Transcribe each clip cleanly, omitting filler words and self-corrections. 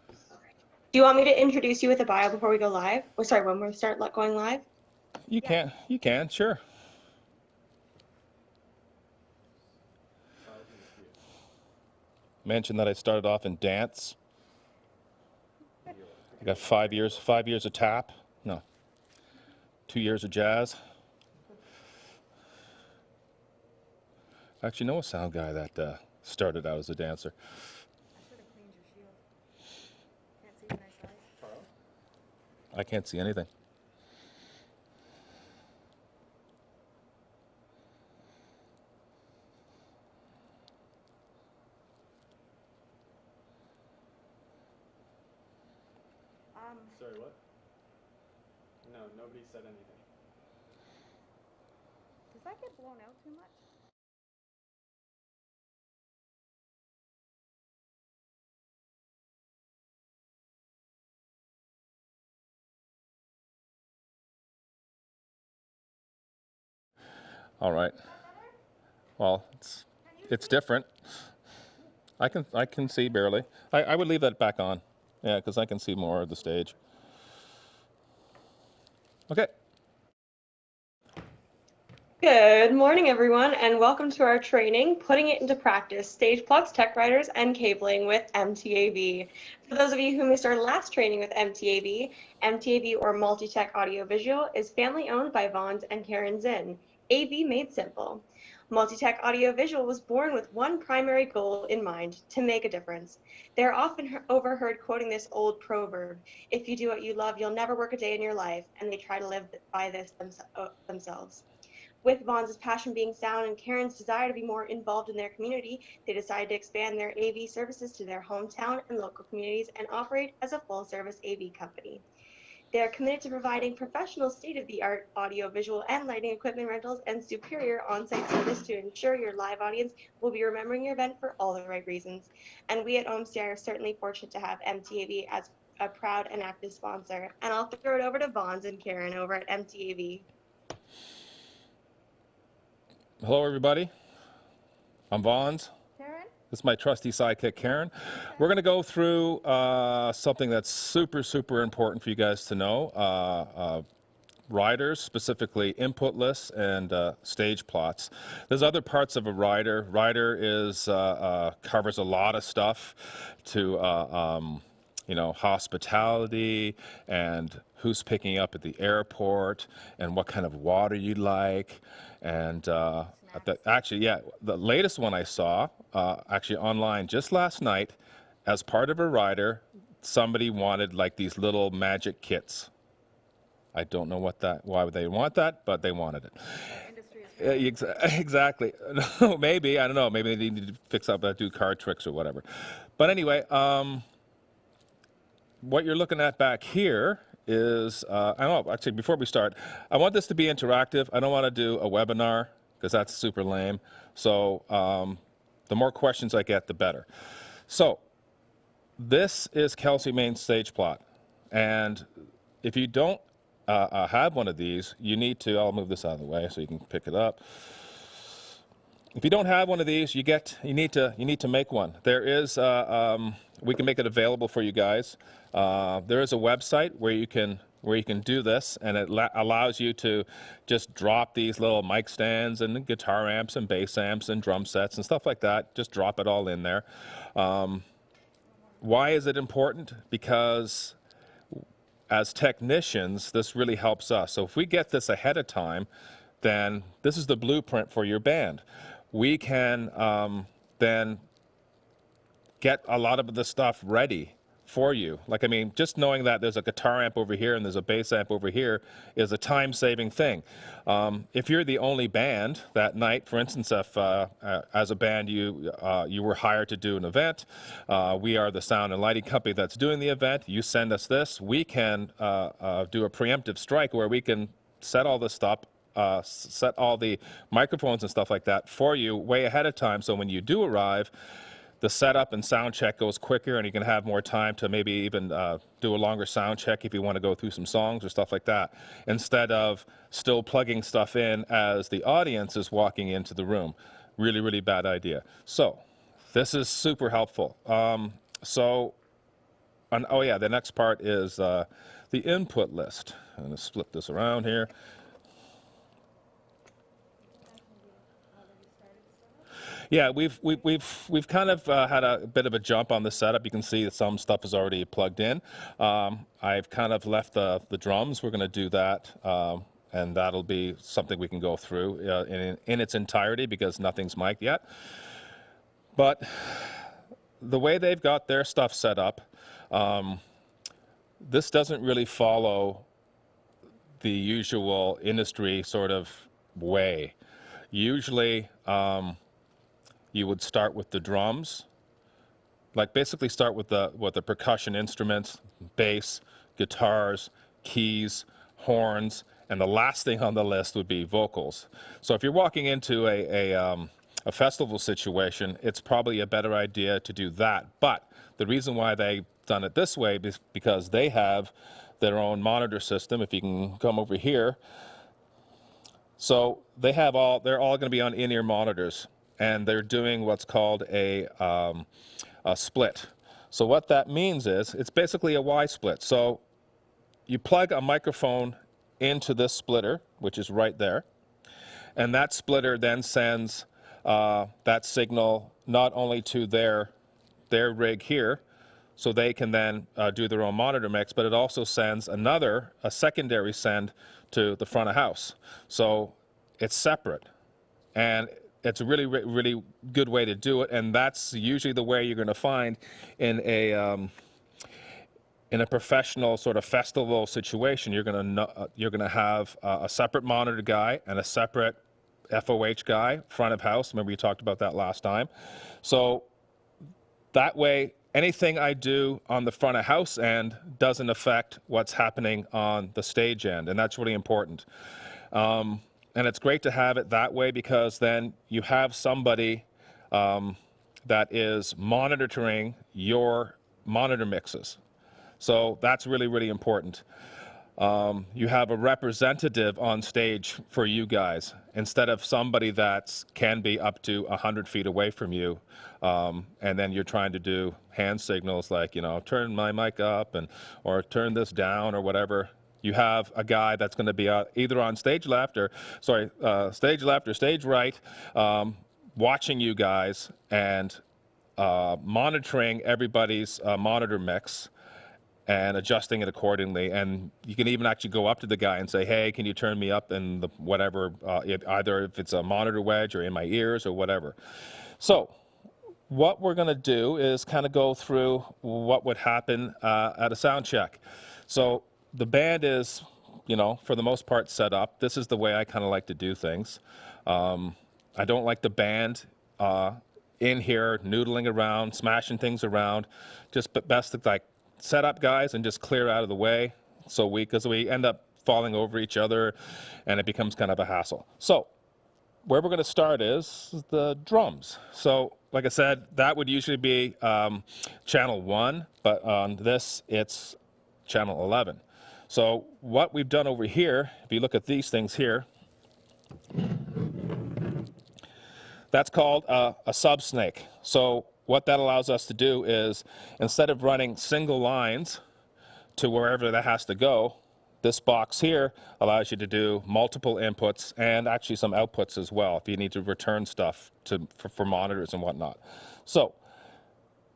Do you want me to introduce you with a bio before we go live? Or sorry, when we start going live? You can, sure. Mention that I started off in dance. I got 5 years of tap. No, 2 years of jazz. I actually know a sound guy that started out as a dancer. I can't see anything. Sorry, what? No, nobody said anything. Does that get blown out too much? All right. Well, it's different. I can see barely. I would leave that back on. Yeah, because I can see more of the stage. Okay. Good morning, everyone, and welcome to our training, Putting It into Practice, Stage Plots, Tech Writers, and Cabling with MTAV. For those of you who missed our last training with MTAV, MTAV, or Multi-Tech Audiovisual, is family owned by Vons and Karen Zinn, AV made simple. Multi-Tech Audiovisual was born with one primary goal in mind, to make a difference. They're often overheard quoting this old proverb, if you do what you love, you'll never work a day in your life, and they try to live by this themselves. With Vaughn's passion being sound and Karen's desire to be more involved in their community, they decided to expand their AV services to their hometown and local communities and operate as a full-service AV company. They are committed to providing professional state-of-the-art audio, visual, and lighting equipment rentals and superior on-site service to ensure your live audience will be remembering your event for all the right reasons. And we at OMCI are certainly fortunate to have MTAV as a proud and active sponsor. And I'll throw it over to Vons and Karen over at MTAV. Hello, everybody. I'm Vons. Karen? This is my trusty sidekick, Karen. We're going to go through something that's super, super important for you guys to know. Riders, specifically input lists and stage plots. There's other parts of a rider. Rider is covers a lot of stuff to hospitality and who's picking up at the airport and what kind of water you like. And the latest one I saw actually online just last night, as part of a rider, somebody wanted like these little magic kits. I don't know why would they want that, but they wanted it. Exactly. No, maybe, I don't know. Maybe they need to fix up, do card tricks or whatever. But anyway, what you're looking at back here is, actually, before we start, I want this to be interactive. I don't want to do a webinar because that's super lame. So the more questions I get, the better. So this is Kelsey Main's stage plot. And if you don't have one of these, you need to, I'll move this out of the way so you can pick it up. If you don't have one of these, you need to make one. There is, we can make it available for you guys. There is a website where you can do this, and it allows you to just drop these little mic stands and guitar amps and bass amps and drum sets and stuff like that. Just drop it all in there. Why is it important? Because as technicians, this really helps us. So if we get this ahead of time, then this is the blueprint for your band. We can then get a lot of the stuff ready for you. Like, I mean, just knowing that there's a guitar amp over here and there's a bass amp over here is a time-saving thing. If you're the only band that night, for instance, if as a band you were hired to do an event, we are the sound and lighting company that's doing the event, you send us this, we can do a preemptive strike where we can set all this stuff, set all the microphones and stuff like that for you way ahead of time, so when you do arrive, the setup and sound check goes quicker, and you can have more time to maybe even do a longer sound check if you want to go through some songs or stuff like that, instead of still plugging stuff in as the audience is walking into the room. Really, really bad idea. So this is super helpful. So oh yeah, the next part is the input list. I'm going to split this around here. Yeah, we've kind of had a bit of a jump on the setup. You can see that some stuff is already plugged in. I've kind of left the drums. We're going to do that, and that'll be something we can go through in its entirety because nothing's mic'd yet. But the way they've got their stuff set up, this doesn't really follow the usual industry sort of way. Usually, you would start with the drums, like basically start with the percussion instruments, bass, guitars, keys, horns, and the last thing on the list would be vocals. So if you're walking into a festival situation, it's probably a better idea to do that. But the reason why they've done it this way is because they have their own monitor system. If you can come over here. So they're all going to be on in-ear monitors, and they're doing what's called a split. So what that means is it's basically a Y split. So you plug a microphone into this splitter, which is right there, and that splitter then sends that signal not only to their rig here, so they can then do their own monitor mix, but it also sends a secondary send to the front of house. So it's separate, and it's a really, really good way to do it, and that's usually the way you're going to find in a professional sort of festival situation. You're going to have a separate monitor guy and a separate FOH guy, front of house. Remember you talked about that last time. So that way, anything I do on the front of house end doesn't affect what's happening on the stage end, and that's really important. And it's great to have it that way because then you have somebody that is monitoring your monitor mixes. So that's really, really important. You have a representative on stage for you guys instead of somebody that can be up to 100 feet away from you, and then you're trying to do hand signals like, turn my mic up or turn this down or whatever. You have a guy that's going to be either on stage left or stage right, watching you guys and monitoring everybody's monitor mix and adjusting it accordingly. And you can even actually go up to the guy and say, hey, can you turn me up in the whatever, either if it's a monitor wedge or in my ears or whatever. So what we're going to do is kind of go through what would happen at a sound check. So the band is, for the most part set up. This is the way I kind of like to do things. I don't like the band in here noodling around, smashing things around. Just best to like set up guys and just clear out of the way. So because we end up falling over each other and it becomes kind of a hassle. So where we're going to start is the drums. So like I said, that would usually be channel 1, but on this it's channel 11. So what we've done over here, if you look at these things here, that's called a sub-snake. So what that allows us to do is, instead of running single lines to wherever that has to go, this box here allows you to do multiple inputs and actually some outputs as well if you need to return stuff for monitors and whatnot. So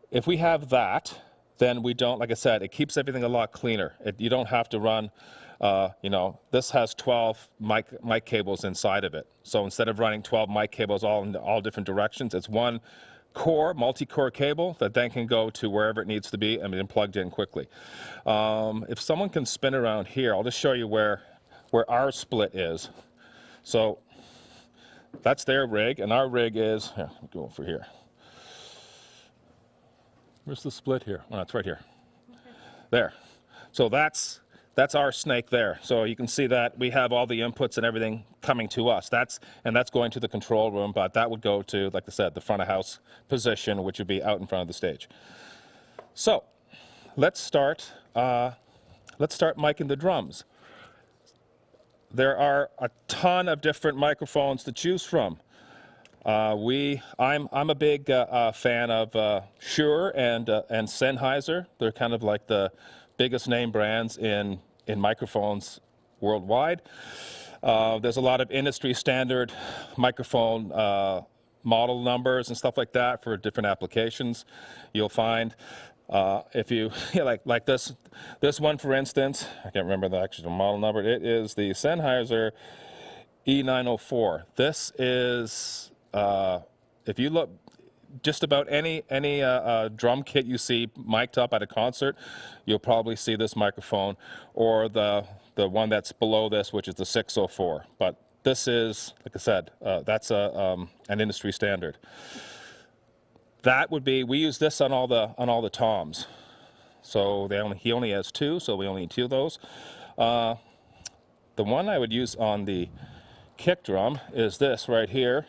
if we have that, then we don't, like I said, it keeps everything a lot cleaner. You don't have to run, this has 12 mic cables inside of it. So instead of running 12 mic cables all in all different directions, it's one core, multi-core cable that then can go to wherever it needs to be and be plugged in quickly. If someone can spin around here, I'll just show you where our split is. So that's their rig, and our rig is, here, go over here. Where's the split here? Oh, it's right here. Okay. There. So that's our snake there. So you can see that we have all the inputs and everything coming to us. That's going to the control room, but that would go to, like I said, the front of house position, which would be out in front of the stage. So let's start micing the drums. There are a ton of different microphones to choose from. I'm a big fan of Shure and Sennheiser. They're kind of like the biggest name brands in microphones worldwide. There's a lot of industry standard microphone model numbers and stuff like that for different applications. You'll find if you like this one, for instance, I can't remember the actual model number. It is the Sennheiser E904. This is if you look, just about any drum kit you see mic'd up at a concert, you'll probably see this microphone, or the one that's below this, which is the 604. But this is, like I said, that's an industry standard. That would be, we use this on all the toms. So he only has two, so we only need two of those. The one I would use on the kick drum is this right here,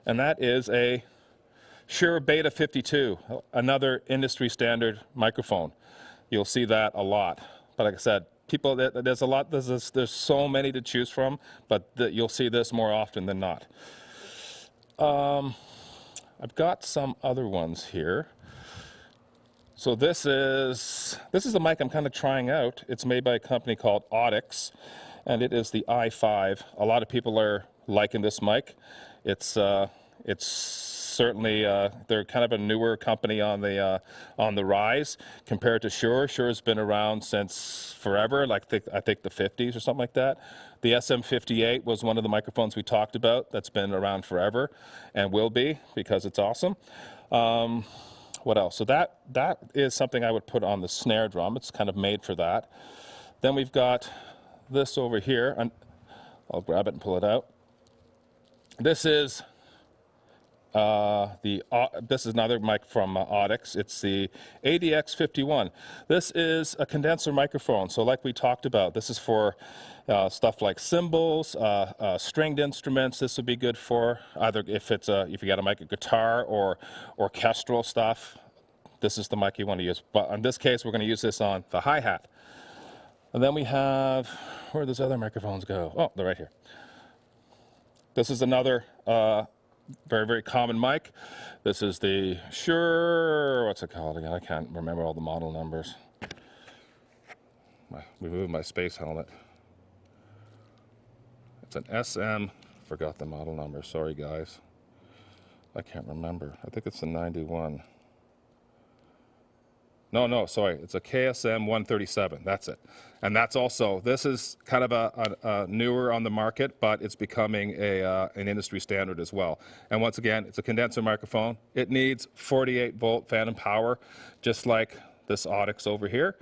and that is a Shure Beta 52, another industry standard microphone. You'll see that a lot. But like I said, there's a lot, there's so many to choose from, but you'll see this more often than not. I've got some other ones here. So this is the mic I'm kind of trying out. It's made by a company called Audix, and it is the i5. A lot of people are liking this mic. It's certainly they're kind of a newer company on the rise compared to Shure. Shure's been around since forever, like I think the 50s or something like that. The SM58 was one of the microphones we talked about that's been around forever and will be, because it's awesome. What else? So that is something I would put on the snare drum. It's kind of made for that. Then we've got this over here, and I'll grab it and pull it out. This is this is another mic from Audix. It's the ADX51. This is a condenser microphone. So like we talked about, this is for stuff like cymbals, stringed instruments. This would be good for either if you got a mic, a guitar, or orchestral stuff. This is the mic you want to use. But in this case, we're going to use this on the hi-hat. And then we have, where do those other microphones go? Oh, they're right here. This is another very, very common mic. This is the Shure, what's it called again? I can't remember all the model numbers. Remove my space helmet. It's an SM, forgot the model number, sorry guys. I can't remember. I think it's the 91. No, sorry, it's a KSM 137, that's it. And that's also, this is kind of a newer on the market, but it's becoming an industry standard as well. And once again, it's a condenser microphone. It needs 48 volt phantom power, just like this Audix over here,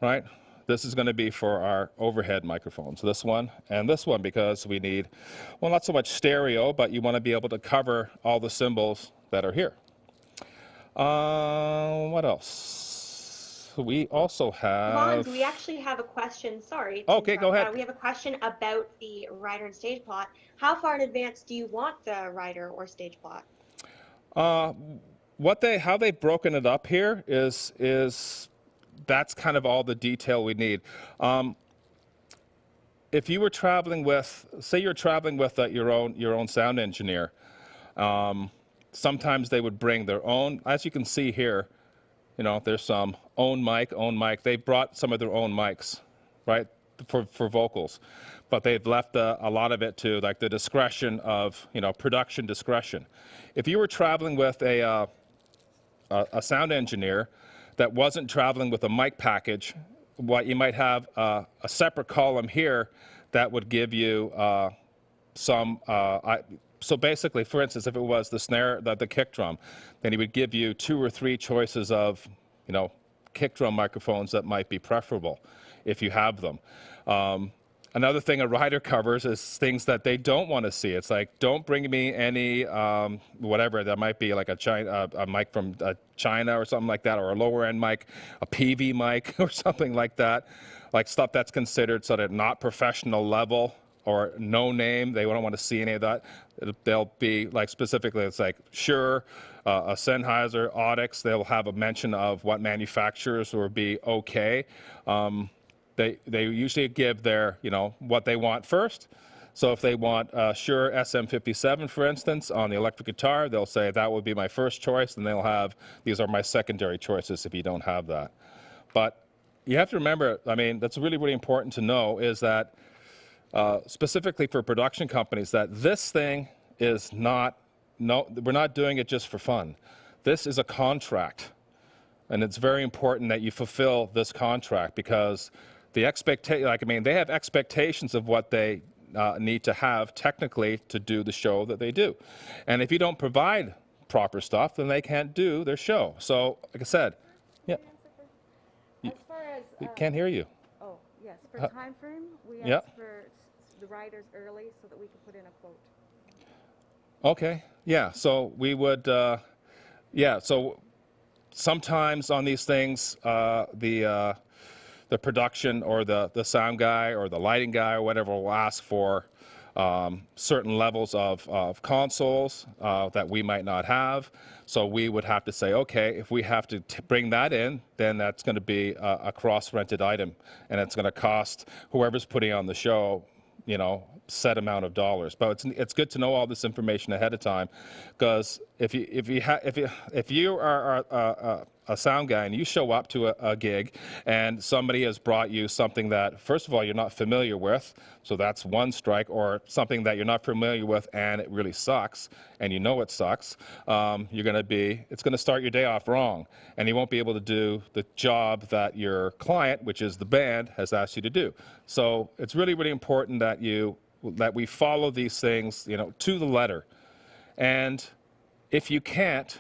right? This is going to be for our overhead microphones, this one and this one, because we need, well, not so much stereo, but you want to be able to cover all the cymbals that are here. What else? We also have... Vaughn, we actually have a question. Sorry. Okay, go ahead. We have a question about the rider and stage plot. How far in advance do you want the rider or stage plot? How they've broken it up here is that's kind of all the detail we need. If you were traveling with, say you're traveling with your own sound engineer, sometimes they would bring their own, as you can see here, you know, there's some own mic. They brought some of their own mics, right, for vocals. But they've left a lot of it to like the discretion of, you know, production discretion. If you were traveling with a sound engineer that wasn't traveling with a mic package, what you might have a separate column here that would give you some, so basically, for instance, if it was the snare, the kick drum, then he would give you 2 or 3 choices of, you know, kick drum microphones that might be preferable if you have them. Another thing a rider covers is things that they don't want to see. It's like, don't bring me any, whatever, that might be like a mic from China or something like that, or a lower end mic, a PV mic or something like that, like stuff that's considered sort of not professional level or no name. They don't want to see any of that. They'll be like specifically, it's like Shure, a Sennheiser, Audix. They'll have a mention of what manufacturers will be okay. They usually give their, you know, what they want first, So if they want Shure SM57, for instance, on the electric guitar, they'll say that would be my first choice, and they'll have, these are my secondary choices if you don't have that. But you have to remember, I mean, that's really, really important to know is that specifically for production companies, that this thing is not, we're not doing it just for fun. This is a contract. And it's very important that you fulfill this contract because the they have expectations of what they need to have technically to do the show that they do. And if you don't provide proper stuff, then they can't do their show. So, like I said, yeah. As far as We can't hear you. oh yes, for time frame, we yeah. asked for the riders early so that we could put in a quote. Okay. Yeah. So we would. Yeah. So sometimes on these things, the production or the sound guy or the lighting guy or whatever will ask for certain levels of consoles that we might not have. So we would have to say, okay, if we have to bring that in, then that's going to be a cross-rented item, and it's going to cost whoever's putting on the show, you know, set amount of dollars. But it's good to know all this information ahead of time, because if you are a sound guy and you show up to a gig and somebody has brought you something that, first of all, you're not familiar with, so that's one strike, or something that you're not familiar with and it really sucks and you know it sucks, it's going to start your day off wrong, and you won't be able to do the job that your client, which is the band, has asked you to do. So it's really, really important that we follow these things, you know, to the letter. And if you can't,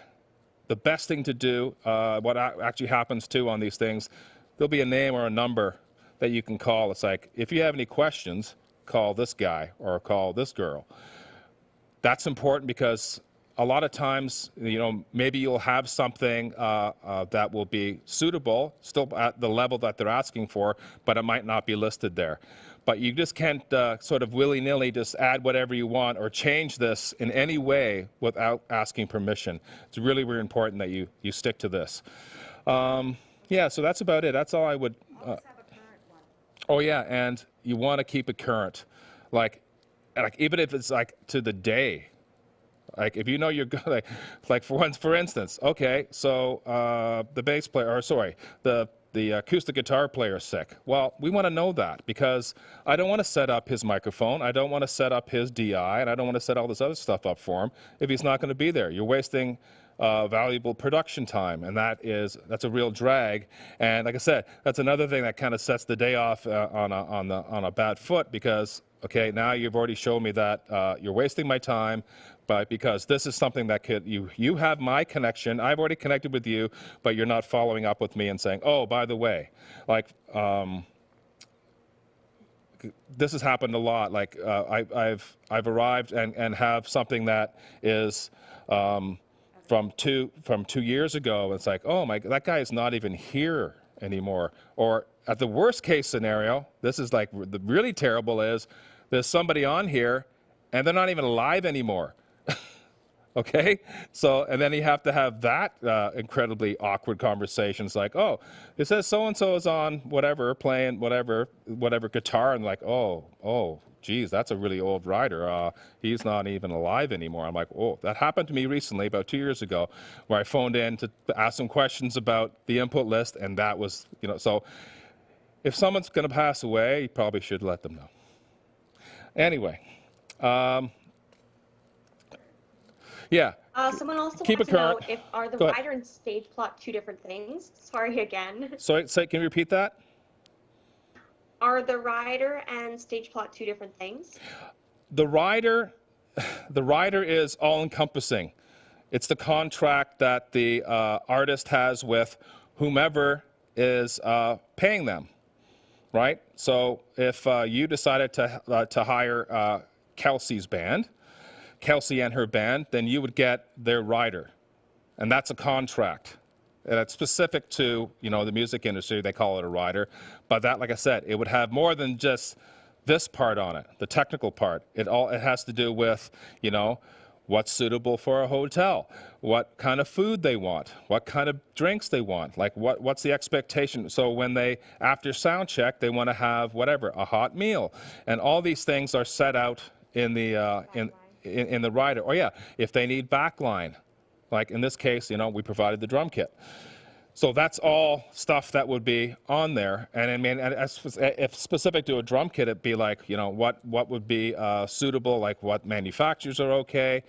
the best thing to do, what actually happens too on these things, there'll be a name or a number that you can call. It's like, if you have any questions, call this guy or call this girl. That's important because a lot of times, you know, maybe you'll have something that will be suitable, still at the level that they're asking for, but it might not be listed there. But you just can't sort of willy-nilly just add whatever you want or change this in any way without asking permission. It's really, really important that you stick to this. Yeah, so that's about it. That's all I would... Always have a current one. Oh, yeah, and you want to keep it current. Like even if it's like to the day. Like if you know you're good, like for instance, okay, so the bass player, or sorry, the acoustic guitar player is sick. Well, we want to know that because I don't want to set up his microphone, I don't want to set up his DI, and I don't want to set all this other stuff up for him if he's not going to be there. You're wasting valuable production time, and that's a real drag. And like I said, that's another thing that kind of sets the day off on a bad foot because, okay, now you've already shown me that you're wasting my time, but because this is something that you have my connection, I've already connected with you, but you're not following up with me and saying, oh, by the way, like, this has happened a lot. Like, I've arrived and have something that is from 2 years ago. It's like, oh my, that guy is not even here anymore. Or at the worst case scenario, this is like the really terrible is there's somebody on here and they're not even alive anymore. Okay, so and then you have to have that incredibly awkward conversations like, oh, it says so and so is on whatever playing whatever guitar, and like, oh geez, that's a really old rider, he's not even alive anymore. I'm like, oh, that happened to me recently about 2 years ago where I phoned in to ask some questions about the input list, and that was, you know, so if someone's going to pass away, you probably should let them know. Anyway, yeah. Someone also Keep wants it to know current. are the Go ahead. rider and stage plot two different things? Sorry again. So can you repeat that? Are the rider and stage plot two different things? The rider is all-encompassing. It's the contract that the artist has with whomever is paying them, right? So if you decided to hire Kelsey's band, Kelsey and her band, then you would get their rider, and that's a contract. And it's specific to, you know, the music industry. They call it a rider, but that, like I said, it would have more than just this part on it, the technical part. It has to do with, you know, what's suitable for a hotel, what kind of food they want, what kind of drinks they want, like what's the expectation. So when they, after sound check, they want to have whatever, a hot meal. And all these things are set out in the, in the rider. Or yeah, if they need backline, like in this case, you know, we provided the drum kit. So that's all stuff that would be on there. And I mean, if specific to a drum kit, it'd be like, you know, what would be suitable, like what manufacturers are okay.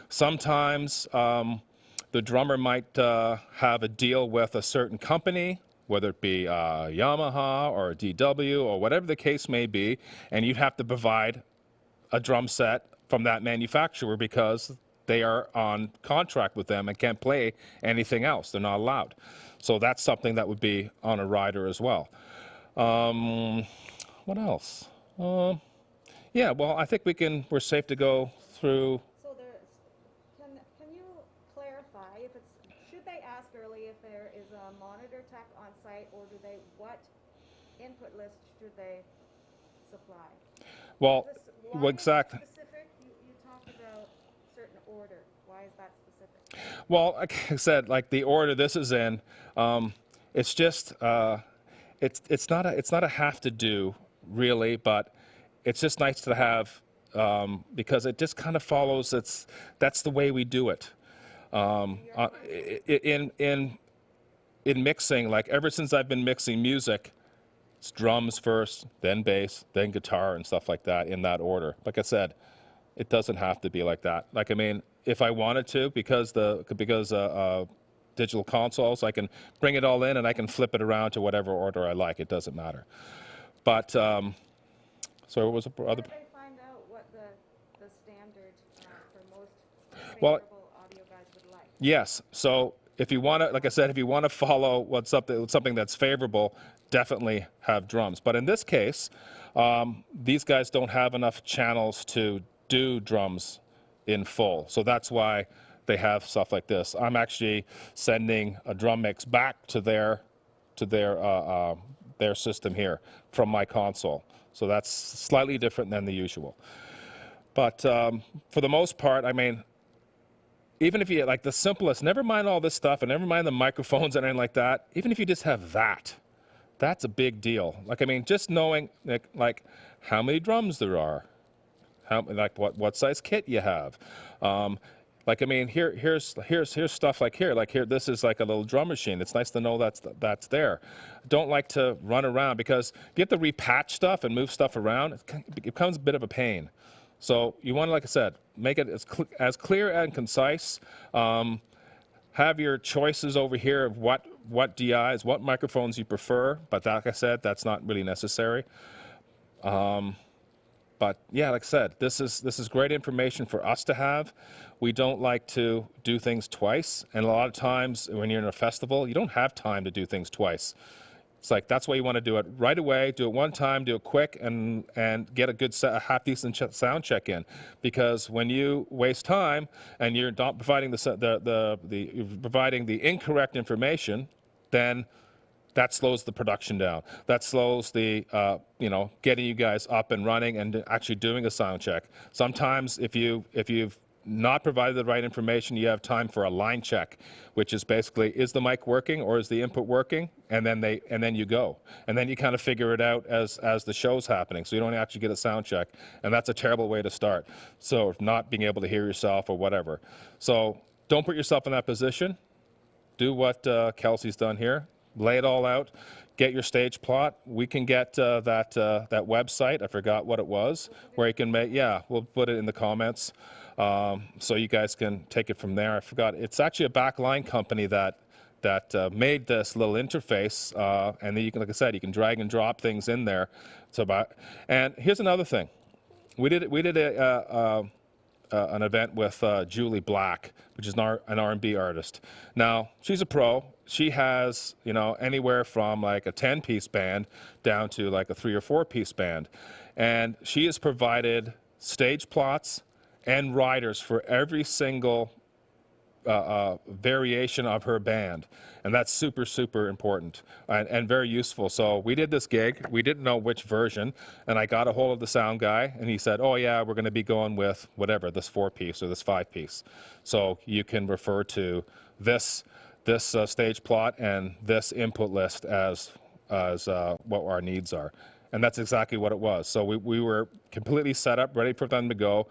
Sometimes the drummer might have a deal with a certain company, whether it be Yamaha or DW or whatever the case may be, and you'd have to provide a drum set from that manufacturer because they are on contract with them and can't play anything else. They're not allowed. So that's something that would be on a rider as well. What else? Yeah, well, I think we're safe to go through. So can you clarify if should they ask early if there is a monitor tech on site, or what input list should they supply? Well, Why exactly. is that specific? You talked about certain order. Why is that specific? Well, like I said, like the order this is in, it's just it's not a have to do really, but it's just nice to have because it just kind of follows. That's the way we do it. In mixing, like ever since I've been mixing music, it's drums first, then bass, then guitar and stuff like that in that order. Like I said, it doesn't have to be like that. Like I mean, if I wanted to, because digital consoles, I can bring it all in and I can flip it around to whatever order I like. It doesn't matter. But so what was the other? How do they find out what the standard for most Well, favorable audio guys would like? Yes. So if you want to, like I said, if you want to follow something that's favorable, definitely have drums. But in this case, these guys don't have enough channels to do drums in full. So that's why they have stuff like this. I'm actually sending a drum mix back to their system here from my console. So that's slightly different than the usual. But for the most part, I mean, even if you like the simplest, never mind all this stuff and never mind the microphones and anything like that, even if you just have that, that's a big deal. Like, I mean, just knowing like how many drums there are, what size kit you have. Like, I mean, here's stuff like here, this is like a little drum machine. It's nice to know that's there. Don't like to run around because if you have to repatch stuff and move stuff around, it becomes a bit of a pain. So you want to, like I said, make it as clear and concise. Have your choices over here of what DIs, what microphones you prefer. But like I said, that's not really necessary. But yeah, like I said, this is great information for us to have. We don't like to do things twice, and a lot of times when you're in a festival, you don't have time to do things twice. It's like that's why you want to do it right away. Do it one time, do it quick, and get a good half decent sound check in. Because when you waste time and you're not providing you're providing the incorrect information, then that slows the production down. That slows the getting you guys up and running and actually doing a sound check. Sometimes if you've not provided the right information, you have time for a line check, which is basically, is the mic working or is the input working? And then you go. And then you kind of figure it out as the show's happening. So you don't actually get a sound check. And that's a terrible way to start. So not being able to hear yourself or whatever. So don't put yourself in that position. Do what Kelsey's done here. Lay it all out. Get your stage plot. We can get that website. I forgot what it was. Where you can make, yeah, we'll put it in the comments. So you guys can take it from there. I forgot. It's actually a backline company that made this little interface, and then you can, like I said, you can drag and drop things in there. And here's another thing. We did an event with Julie Black, which is an R&B artist. Now she's a pro. She has anywhere from like a 10-piece band down to like a 3 or 4-piece band, and she has provided stage plots and riders for every single variation of her band. And that's super, super important and very useful. So we did this gig. We didn't know which version. And I got a hold of the sound guy, and he said, oh, yeah, we're going to be going with whatever, this 4-piece or this 5-piece. So you can refer to this stage plot and this input list as what our needs are. And that's exactly what it was. So we were completely set up, ready for them to go.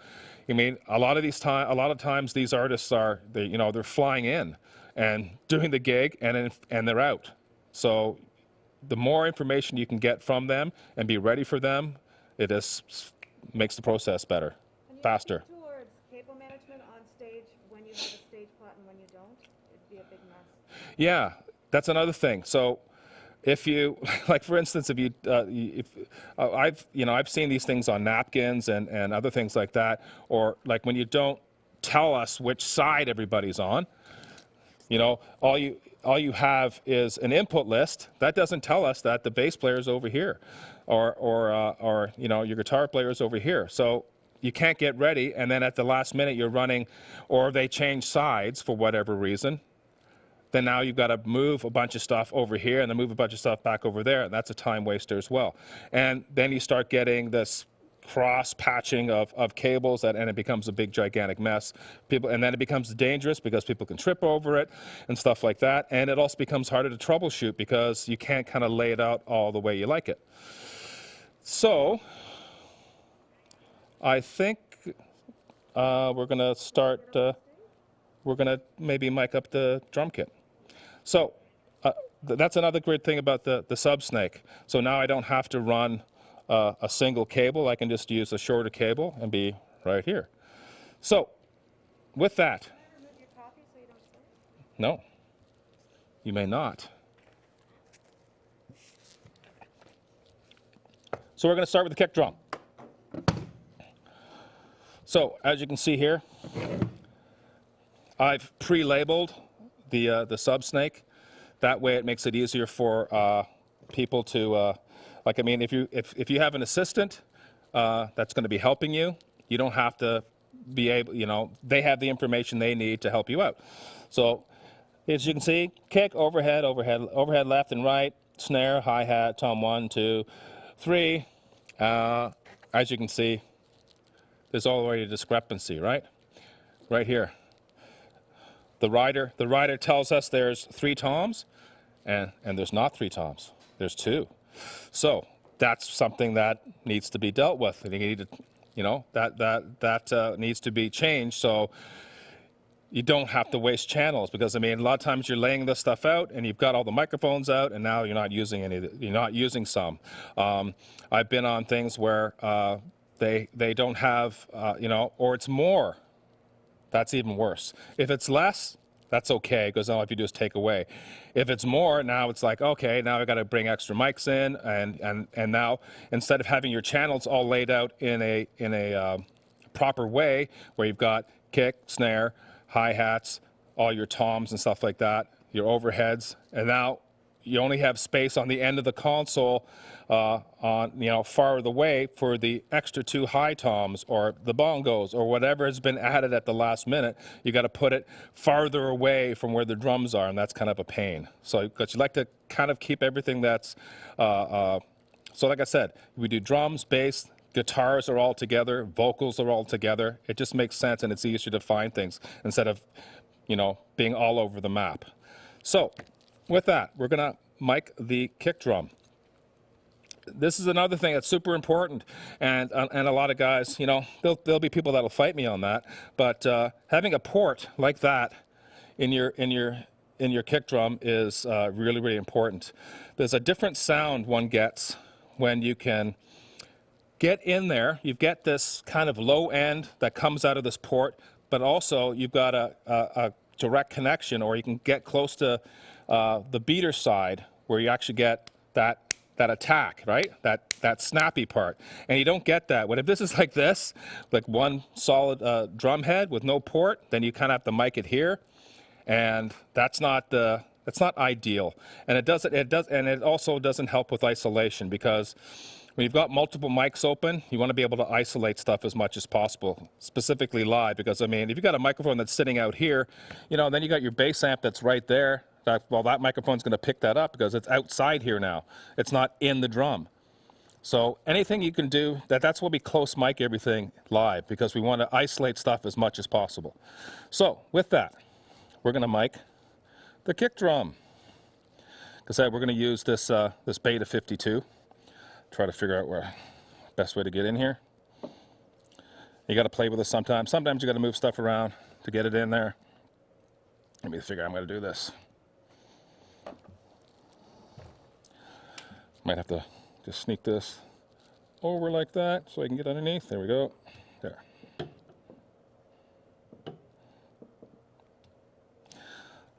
I mean, a lot of times these artists they're flying in and doing the gig and they're out. So the more information you can get from them and be ready for them, it just makes the process better, faster. Can you speak towards cable management on stage when you have a stage plot and when you don't? It'd be a big mess. Yeah, that's another thing. So if you, like for instance, I've seen these things on napkins and other things like that, or like when you don't tell us which side everybody's on, all you have is an input list that doesn't tell us that the bass player is over here, or your guitar player is over here. So you can't get ready, and then at the last minute you're running, or they change sides for whatever reason. Then now you've got to move a bunch of stuff over here and then move a bunch of stuff back over there. And that's a time waster as well. And then you start getting this cross patching of cables and it becomes a big gigantic mess. And then it becomes dangerous because people can trip over it and stuff like that. And it also becomes harder to troubleshoot because you can't kind of lay it out all the way you like it. So I think we're going to start, we're going to maybe mic up the drum kit. So that's another great thing about the sub snake. So now I don't have to run a single cable. I can just use a shorter cable and be right here. So with that. Can I remove your coffee so you don't spill? No, you may not. So we're going to start with the kick drum. So as you can see here, I've pre-labeled the sub snake. That way it makes it easier for people to, if you have an assistant that's going to be helping you, you don't have to be able, they have the information they need to help you out. So as you can see, kick, overhead, left and right, snare, hi-hat, tom 1, 2, 3. As you can see, there's already a discrepancy, right? Right here. The rider tells us there's 3 toms, and there's not 3 toms. There's 2. So that's something that needs to be dealt with. And you need to, that needs to be changed so you don't have to waste channels. Because a lot of times you're laying this stuff out and you've got all the microphones out, and now you're not using any. You're not using some. I've been on things where they don't have, or it's more. That's even worse. If it's less, that's okay, because all you have to do is take away. If it's more, now it's like, okay, now I've got to bring extra mics in, and now instead of having your channels all laid out in a proper way, where you've got kick, snare, hi-hats, all your toms and stuff like that, your overheads, and now you only have space on the end of the console farther away for the extra 2 high toms or the bongos or whatever has been added at the last minute. You got to put it farther away from where the drums are, and that's kind of a pain. So because you like to kind of keep everything that's so like I said, we do drums, bass, guitars are all together, vocals are all together. It just makes sense, and it's easier to find things instead of being all over the map. So with that, we're going to mic the kick drum. This is another thing that's super important, and a lot of guys, there'll be people that'll fight me on that. But having a port like that in your kick drum is really, really important. There's a different sound one gets when you can get in there. You get this kind of low end that comes out of this port, but also you've got a direct connection, or you can get close to the beater side where you actually get that attack, right? That snappy part. And you don't get that. If this is like this, like one solid drum head with no port, then you kind of have to mic it here, and that's not ideal. And it also doesn't help with isolation, because when you've got multiple mics open, you want to be able to isolate stuff as much as possible, specifically live, because I mean, if you've got a microphone that's sitting out here, you know, then you got your bass amp that's right there. Well, that microphone's going to pick that up because it's outside here now. It's not in the drum. So anything you can do, that's why we close mic everything live, because we want to isolate stuff as much as possible. So with that, we're going to mic the kick drum. Because we're going to use this this Beta 52. Try to figure out where best way to get in here. You got to play with this sometimes. Sometimes you got to move stuff around to get it in there. Let me figure out I'm going to do this. Might have to just sneak this over like that so I can get underneath. There we go. There.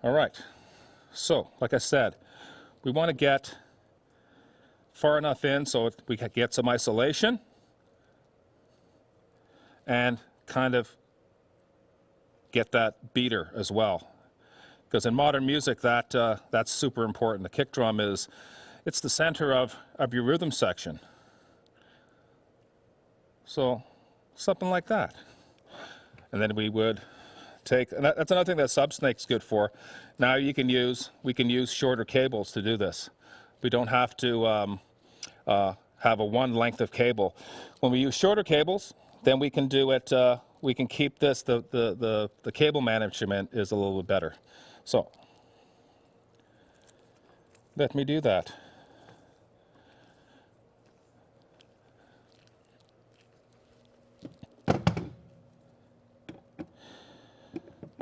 All right. So, like I said, we want to get far enough in so we can get some isolation and kind of get that beater as well. Because in modern music, that's super important. The kick drum it's the center of your rhythm section. So something like that. And then we would take, and that's another thing that Subsnake's good for. Now we can use shorter cables to do this. We don't have to have a one length of cable. When we use shorter cables, then we can do it, we can keep this, the cable management is a little bit better. So let me do that.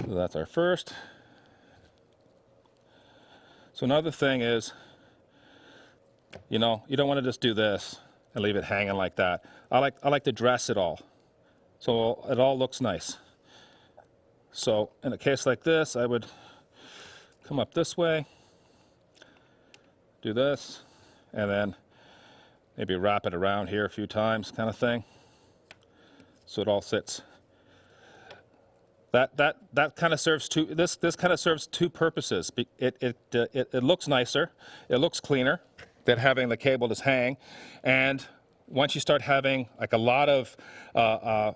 So that's our first. So another thing is, you know, you don't want to just do this and leave it hanging like that. I like to dress it all, so it all looks nice. So in a case like this, I would come up this way, do this, and then maybe wrap it around here a few times, kind of thing, so it all sits. That kind of serves two. This kind of serves two purposes. It looks nicer, it looks cleaner than having the cable just hang, and once you start having like a lot of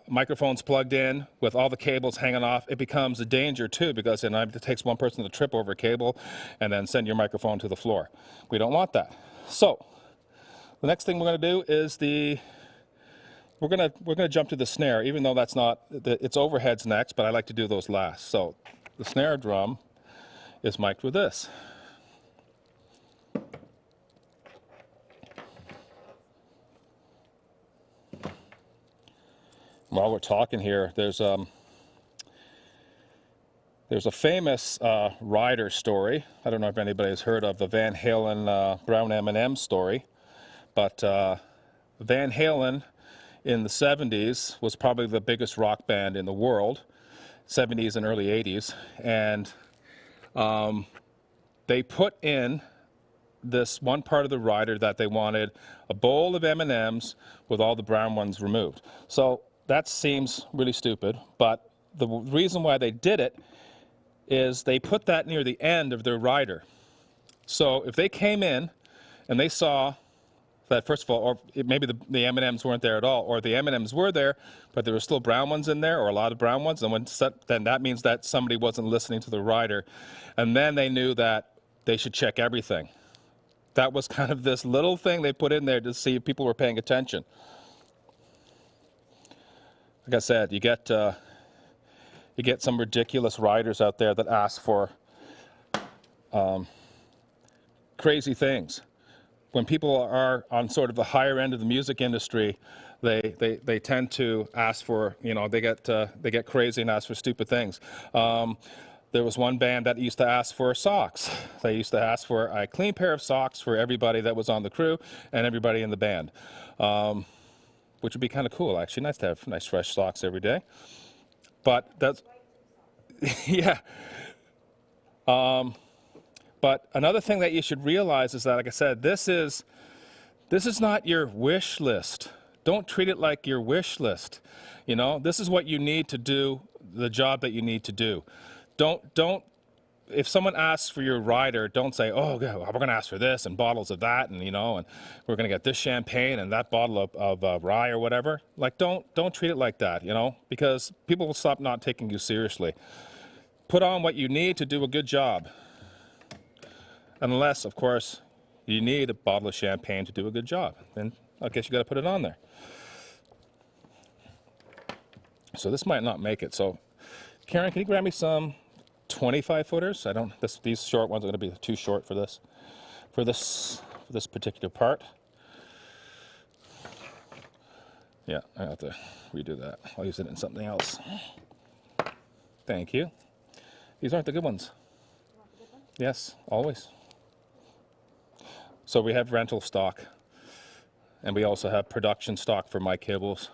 microphones plugged in with all the cables hanging off, it becomes a danger too, because then it takes one person to trip over a cable and then send your microphone to the floor. We don't want that. So the next thing we're going to do is we're gonna jump to the snare, even though that's not, it's overheads next, but I like to do those last. So the snare drum is mic'd with this. While we're talking here, there's a famous rider story. I don't know if anybody's heard of the Van Halen Brown M&M story, but Van Halen in the 70s was probably the biggest rock band in the world, 70s and early 80s, and they put in this one part of the rider that they wanted a bowl of M&Ms with all the brown ones removed. So that seems really stupid, but the reason why they did it is they put that near the end of their rider. So if they came in and they saw that, first of all, or maybe the M&Ms weren't there at all, or the M&Ms were there, but there were still brown ones in there, or a lot of brown ones, and then that means that somebody wasn't listening to the rider. And then they knew that they should check everything. That was kind of this little thing they put in there to see if people were paying attention. Like I said, you get some ridiculous riders out there that ask for crazy things. When people are on sort of the higher end of the music industry, they tend to ask for, you know, they get crazy and ask for stupid things. There was one band that used to ask for socks. They used to ask for a clean pair of socks for everybody that was on the crew and everybody in the band, which would be kind of cool, actually. Nice to have nice fresh socks every day. But that's, yeah. But another thing that you should realize is that, like I said, this is not your wish list. Don't treat it like your wish list. You know, this is what you need to do the job that you need to do. Don't if someone asks for your rider, don't say, oh, we're going to ask for this and bottles of that, and, you know, and we're going to get this champagne and that bottle of rye or whatever. Like, don't treat it like that, you know, because people will stop not taking you seriously. Put on what you need to do a good job. Unless, of course, you need a bottle of champagne to do a good job. Then I guess you got to put it on there. So this might not make it. So, Karen, can you grab me some 25 footers? These short ones are going to be too short for this particular part. Yeah, I have to redo that. I'll use it in something else. Thank you. These aren't the good ones. Yes, always. So we have rental stock, and we also have production stock for my cables,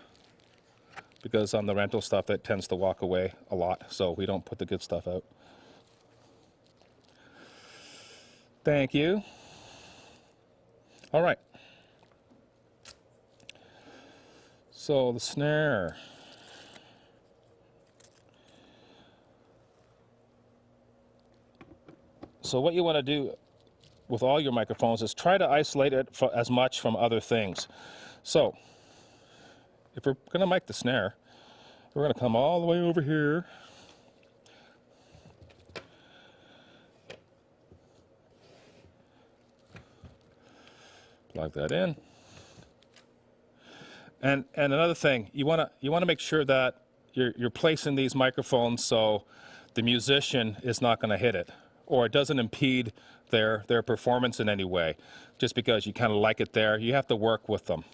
because on the rental stuff that tends to walk away a lot, so we don't put the good stuff out. Thank you. All right. So the snare. So what you want to do with all your microphones is try to isolate it as much from other things. So if we're going to mic the snare, we're going to come all the way over here. Plug that in. And another thing, you want to make sure that you're placing these microphones so the musician is not going to hit it, or it doesn't impede their performance in any way. Just because you kind of like it there, you have to work with them.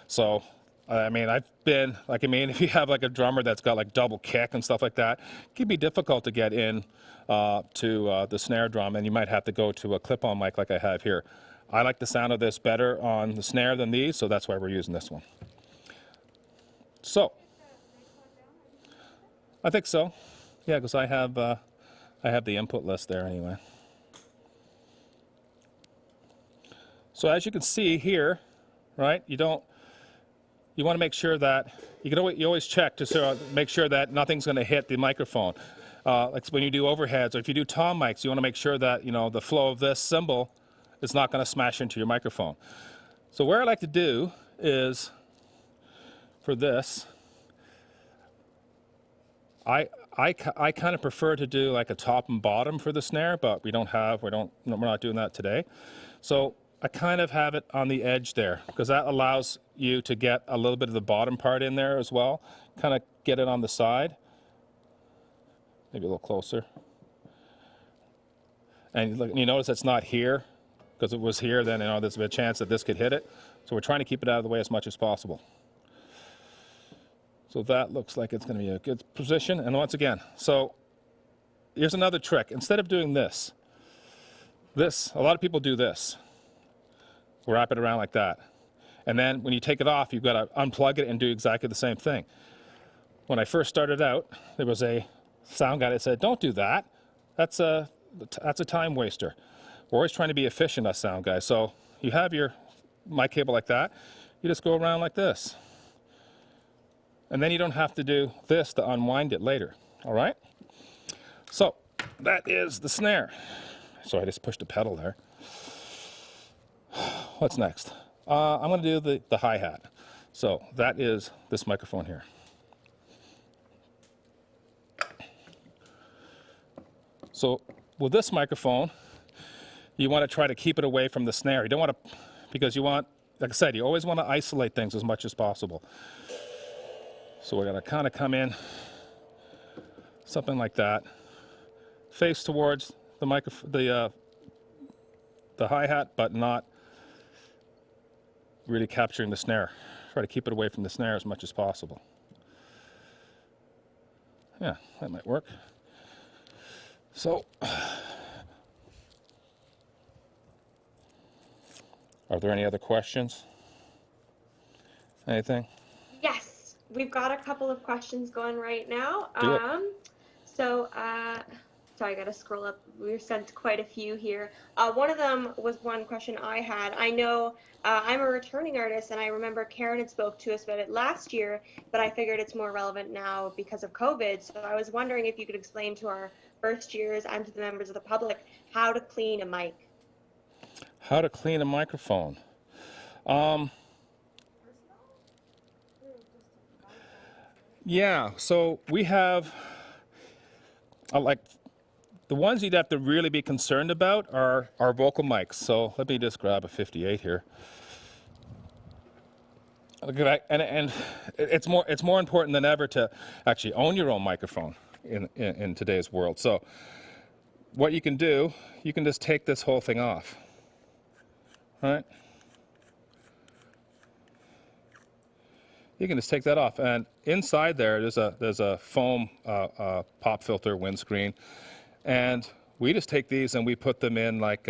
So, I mean, if you have like a drummer that's got like double kick and stuff like that, it can be difficult to get in to the snare drum, and you might have to go to a clip-on mic like I have here. I like the sound of this better on the snare than these, so that's why we're using this one. So, I think so. Yeah, because I have the input list there anyway. So as you can see here, right? You want to make sure that you always check to make sure that nothing's going to hit the microphone. Like when you do overheads, or if you do tom mics, you want to make sure that the flow of this cymbal is not going to smash into your microphone. So what I like to do is, for this, I kind of prefer to do like a top and bottom for the snare, but we're not doing that today. So I kind of have it on the edge there, because that allows you to get a little bit of the bottom part in there as well. Kind of get it on the side. Maybe a little closer. And you notice it's not here, because if it was here, then there's a chance that this could hit it. So we're trying to keep it out of the way as much as possible. So that looks like it's going to be a good position. And once again, so here's another trick. Instead of doing this, a lot of people do this. Wrap it around like that. And then when you take it off, you've got to unplug it and do exactly the same thing. When I first started out, there was a sound guy that said, don't do that. That's a time waster. We're always trying to be efficient, us sound guys. So you have your mic cable like that. You just go around like this. And then you don't have to do this to unwind it later. All right? So that is the snare. So I just pushed a pedal there. What's next? I'm going to do the hi-hat. So that is this microphone here. So with this microphone, you want to try to keep it away from the snare. You don't want to, because you want, like I said, you always want to isolate things as much as possible. So we're going to kind of come in, something like that, face towards the microphone, the hi-hat, but not really capturing the snare. Try to keep it away from the snare as much as possible. Yeah, that might work. So, are there any other questions? Anything? Yes, we've got a couple of questions going right now. Do it. So Sorry, I got to scroll up. We were sent quite a few here. One of them was one question I had. I know I'm a returning artist, and I remember Karen had spoke to us about it last year, but I figured it's more relevant now because of COVID. So I was wondering if you could explain to our first years and to the members of the public how to clean a mic. How to clean a microphone. Yeah, so we have, like, the ones you'd have to really be concerned about are our vocal mics. So let me just grab a 58 here. Okay, and it's more important than ever to actually own your own microphone in today's world. So what you can do, you can just take this whole thing off. All right? You can just take that off, and inside there, there's a foam pop filter windscreen, and we just take these and we put them in like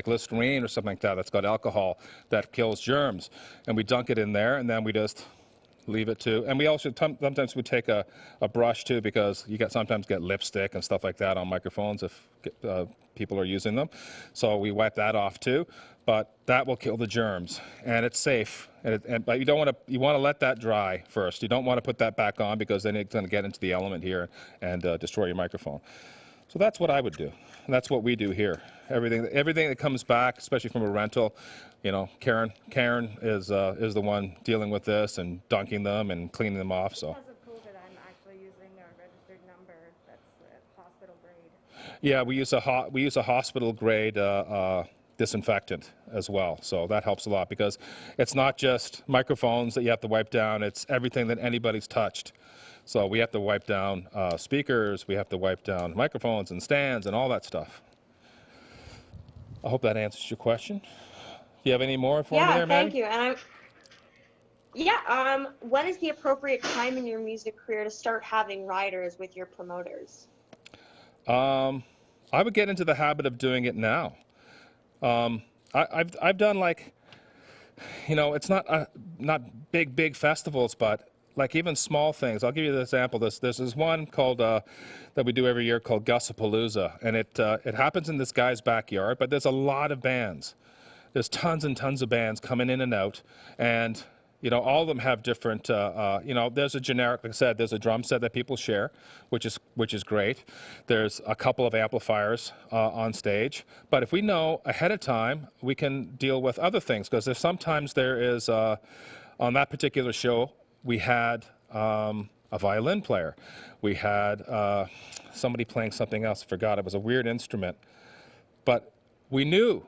Listerine or something like that. That's got alcohol that kills germs, and we dunk it in there, and then we just leave it to. And we also sometimes we take a brush too, because you sometimes get lipstick and stuff like that on microphones if people are using them. So we wipe that off too. But that will kill the germs, and it's safe. But you want to let that dry first. You don't want to put that back on, because then it's going to get into the element here and destroy your microphone. So that's what I would do. And that's what we do here. Everything that comes back, especially from a rental, you know, Karen is the one dealing with this and dunking them and cleaning them off. So. Because of COVID, I'm actually using a registered number that's hospital grade. Yeah, we use a hospital grade disinfectant as well, so that helps a lot, because it's not just microphones that you have to wipe down, it's everything that anybody's touched. So we have to wipe down speakers, we have to wipe down microphones and stands and all that stuff. I hope that answers your question. Do you have any more for me there, Maddie? Thank you. And when is the appropriate time in your music career to start having riders with your promoters? I would get into the habit of doing it now. I've done, like, you know, it's not big festivals, but like even small things. I'll give you an example. There's this one called that we do every year called Gussapalooza, and it happens in this guy's backyard. But there's a lot of bands. There's tons and tons of bands coming in and out, and you know, all of them have different, you know, there's a generic, like I said, there's a drum set that people share, which is great. There's a couple of amplifiers on stage. But if we know ahead of time, we can deal with other things, because sometimes there is, on that particular show, we had a violin player. We had somebody playing something else, I forgot, it was a weird instrument. But we knew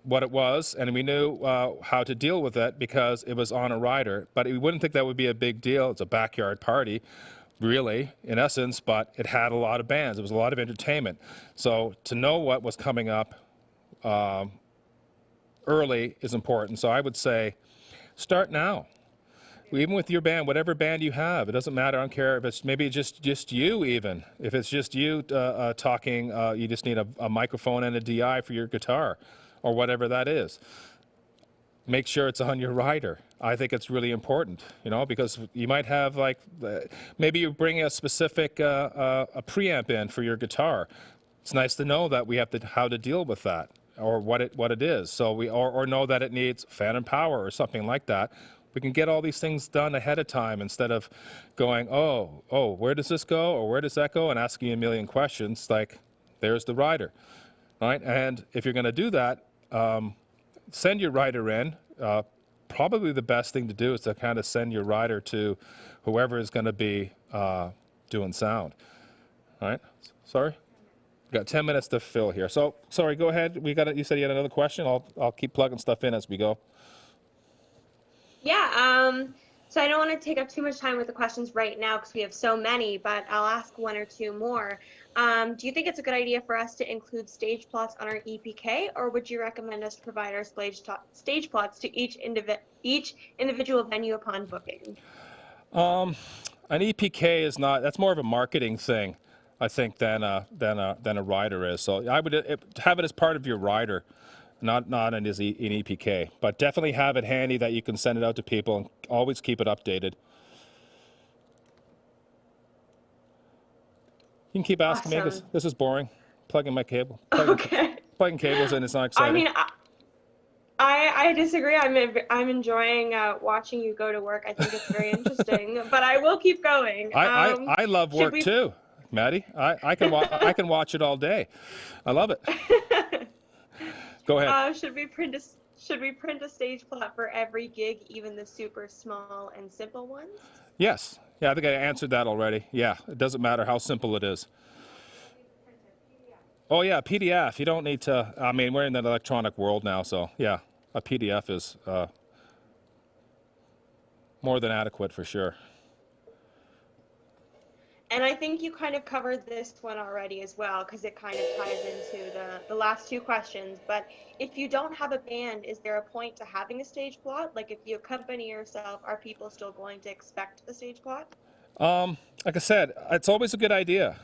what it was, and we knew how to deal with it because it was on a rider. But we wouldn't think that would be a big deal. It's a backyard party, really, in essence, but it had a lot of bands. It was a lot of entertainment. So to know what was coming up early is important. So I would say start now. Even with your band, whatever band you have, it doesn't matter. I don't care if it's maybe just you even. If it's just you talking, you just need a microphone and a DI for your guitar, or whatever that is. Make sure it's on your rider. I think it's really important, you know, because you might have, like, maybe you bring a specific a preamp in for your guitar. It's nice to know that we have how to deal with that, or what it is. So or know that it needs fan and power or something like that. We can get all these things done ahead of time instead of going, oh, where does this go, or where does that go, and asking a million questions. Like, there's the rider, right? And if you're going to do that, send your rider in. Probably the best thing to do is to kind of send your rider to whoever is going to be doing sound. All right? Sorry? We've got 10 minutes to fill here. So, sorry, go ahead. You said you had another question. I'll keep plugging stuff in as we go. Yeah, so I don't want to take up too much time with the questions right now because we have so many, but I'll ask one or two more. Do you think it's a good idea for us to include stage plots on our EPK, or would you recommend us to provide our stage plots to each individual venue upon booking? An EPK is not, that's more of a marketing thing, I think, than a rider is. So I would have it as part of your rider. Not in EPK, but definitely have it handy that you can send it out to people, and always keep it updated. You can keep asking me because Awesome. this is boring. Plugging my cable, Okay. plugging cables in, it's not I exciting. mean, I disagree. I'm enjoying watching you go to work. I think it's very interesting, but I will keep going. I love Should work we? too, Maddie. I can watch it all day. I love it. Go ahead. Should we print a stage plot for every gig, even the super small and simple ones? Yes. Yeah, I think I answered that already. Yeah, it doesn't matter how simple it is. Oh yeah, PDF. You don't need to. I mean, we're in that electronic world now, so yeah, a PDF is more than adequate for sure. And I think you kind of covered this one already as well, because it kind of ties into the last two questions. But if you don't have a band, is there a point to having a stage plot? Like if you accompany yourself, are people still going to expect the stage plot? Like I said, it's always a good idea,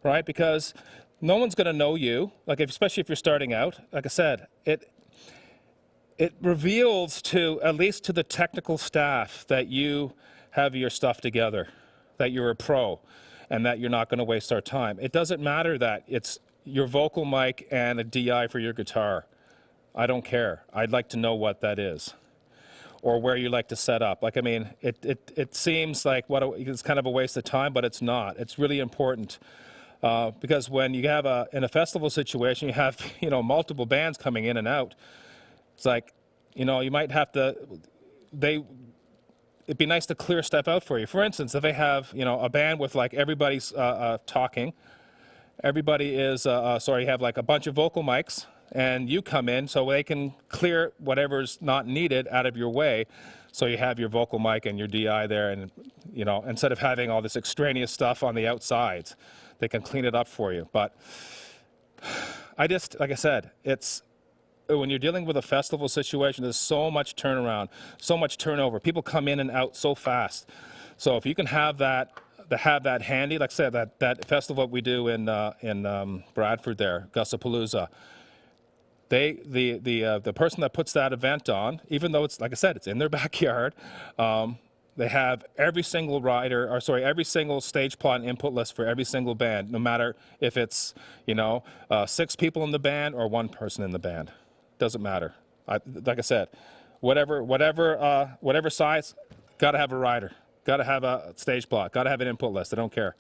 right? Because no one's going to know you. Like especially if you're starting out. Like I said, it reveals to at least to the technical staff that you have your stuff together, that you're a pro, and that you're not going to waste our time. It doesn't matter that it's your vocal mic and a DI for your guitar. I don't care. I'd like to know what that is, or where you like to set up. Like, I mean, it seems like it's kind of a waste of time, but it's not. It's really important. Because when you have in a festival situation, you have, multiple bands coming in and out. It's like, you might have to, it'd be nice to clear stuff out for you. For instance, if they have, a band with like everybody's talking, everybody is, you have like a bunch of vocal mics, and you come in so they can clear whatever's not needed out of your way. So you have your vocal mic and your DI there, and, instead of having all this extraneous stuff on the outsides, they can clean it up for you. But like I said, when you're dealing with a festival situation, there's so much turnaround, so much turnover. People come in and out so fast. So if you can have that handy, like I said, that festival we do in Bradford there, Gusapalooza, the person that puts that event on, even though it's, like I said, it's in their backyard, they have every single every single stage plot and input list for every single band, no matter if it's, 6 people in the band or 1 person in the band. Doesn't matter. Like I said, whatever size, got to have a rider, got to have a stage plot, got to have an input list. I don't care.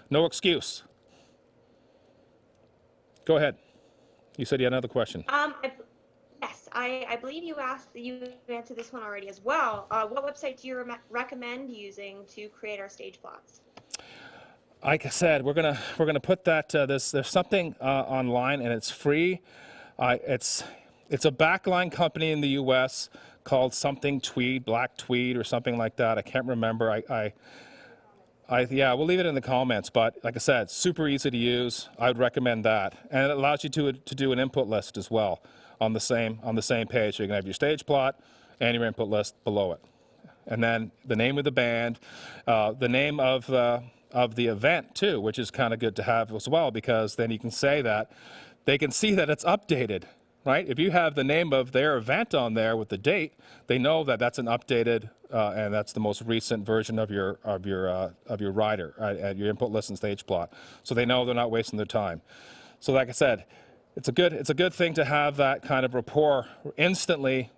No excuse. Go ahead. You said you had another question. Yes, I believe you answered this one already as well. What website do you recommend using to create our stage plots? Like I said, we're gonna put that. There's something online, and it's free. It's a backline company in the U.S. called something Tweed, Black Tweed, or something like that. I can't remember. Yeah, we'll leave it in the comments. But like I said, super easy to use. I would recommend that, and it allows you to do an input list as well on the same page. So you can have your stage plot and your input list below it, and then the name of the band, the name of the event too, which is kind of good to have as well, because then you can say that they can see that it's updated. Right? If you have the name of their event on there with the date, they know that that's an updated and that's the most recent version of your rider, your input list and stage plot. So they know they're not wasting their time. So like I said, it's a good thing to have that kind of rapport instantly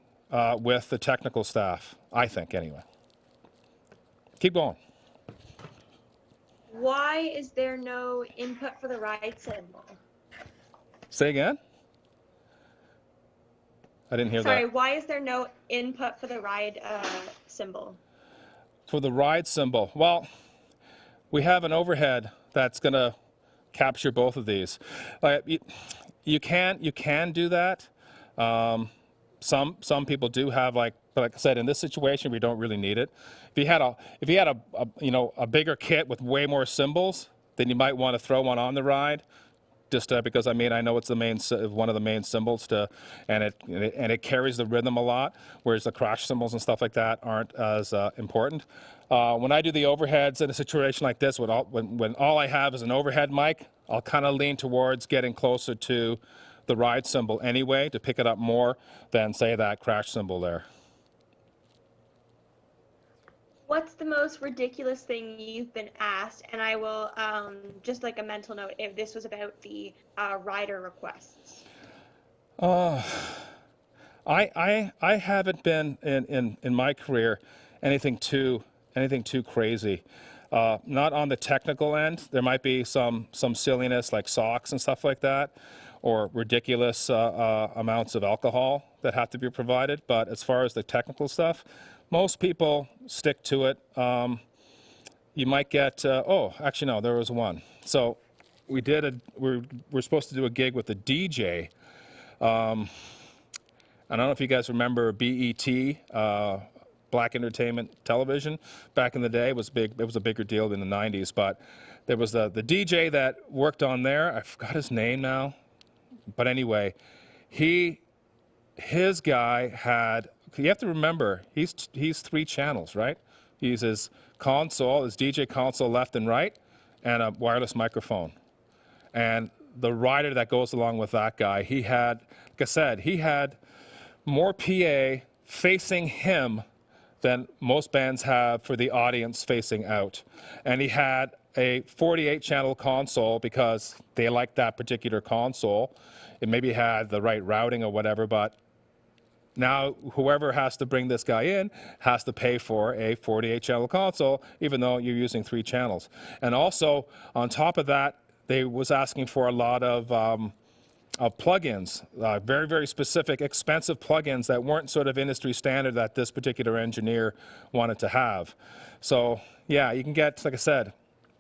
with the technical staff, I think, anyway. Keep going. Why is there no input for the ride symbol? Say again? I didn't hear that. Sorry, why is there no input for the ride symbol? For the ride symbol, well, we have an overhead that's going to capture both of these. You can do that. Some people do have but like I said, in this situation, we don't really need it. If you had a bigger kit with way more symbols, then you might want to throw one on the ride. Just because I know it's one of the main symbols and it carries the rhythm a lot, whereas the crash cymbals and stuff like that aren't as important. When I do the overheads in a situation like this, when all I have is an overhead mic, I'll kind of lean towards getting closer to the ride cymbal anyway to pick it up more than say that crash cymbal there. What's the most ridiculous thing you've been asked? And I will, just like a mental note, if this was about the rider requests. I haven't been in my career anything too crazy. Not on the technical end. There might be some silliness like socks and stuff like that, or ridiculous amounts of alcohol that have to be provided. But as far as the technical stuff, most people stick to it. You might get oh, actually no, there was one. So we're supposed to do a gig with a DJ. I don't know if you guys remember BET, Black Entertainment Television. Back in the day, it was big. It was a bigger deal in the 90s. But there was the DJ that worked on there. I forgot his name now. But anyway, his guy had. You have to remember, he's 3 channels, right? He's his console, his DJ console left and right, and a wireless microphone. And the rider that goes along with that guy, he had, like I said, he had more PA facing him than most bands have for the audience facing out. And he had a 48-channel console because they liked that particular console. It maybe had the right routing or whatever, but now whoever has to bring this guy in has to pay for a 48-channel console, even though you're using 3 channels. And also, on top of that, they was asking for a lot of plugins, very, very specific, expensive plugins that weren't sort of industry standard that this particular engineer wanted to have. So yeah, you can get, like I said,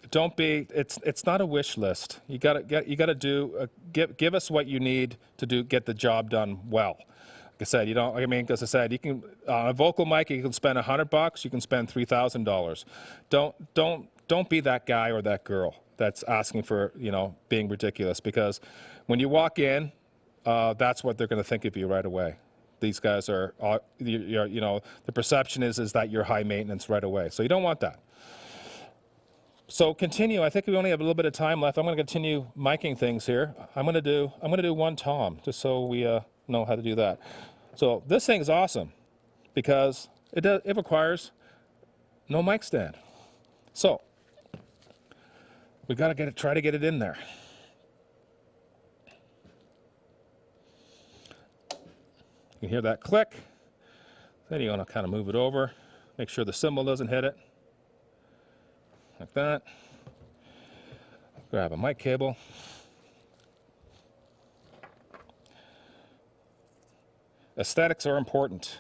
don't be. It's not a wish list. You gotta do. Give us what you need to get the job done well. Like I said, you don't. I mean, as I said, you can on a vocal mic you can spend $100. You can spend $3,000. Don't be that guy or that girl that's asking for, being ridiculous, because when you walk in, that's what they're going to think of you right away. These guys are, the perception is that you're high maintenance right away. So you don't want that. So continue. I think we only have a little bit of time left. I'm going to continue miking things here. I'm going to do one tom, just so we know how to do that. So this thing's awesome because it requires no mic stand. So we got to try to get it in there. You can hear that click. Then you want to kind of move it over, make sure the cymbal doesn't hit it. Like that. Grab a mic cable. Aesthetics are important.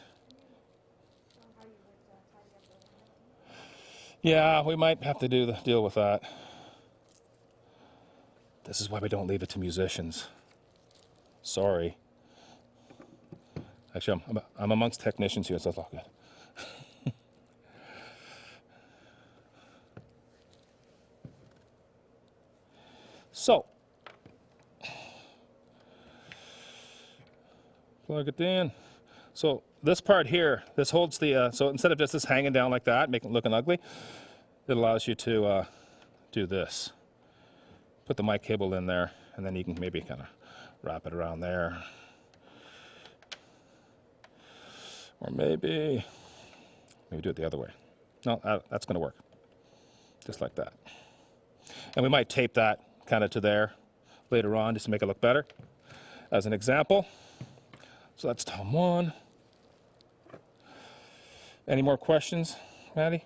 Yeah, we might have to deal with that. This is why we don't leave it to musicians. Sorry. Actually, I'm amongst technicians here, so it's all good. So, plug it in. So this part here, this holds the, so instead of just this hanging down like that, making it looking ugly, it allows you to do this. Put the mic cable in there, and then you can maybe kind of wrap it around there. Or maybe do it the other way. No, that's going to work. Just like that. And we might tape that kind of to there later on just to make it look better as an example. So that's tom 1. Any more questions, Maddie?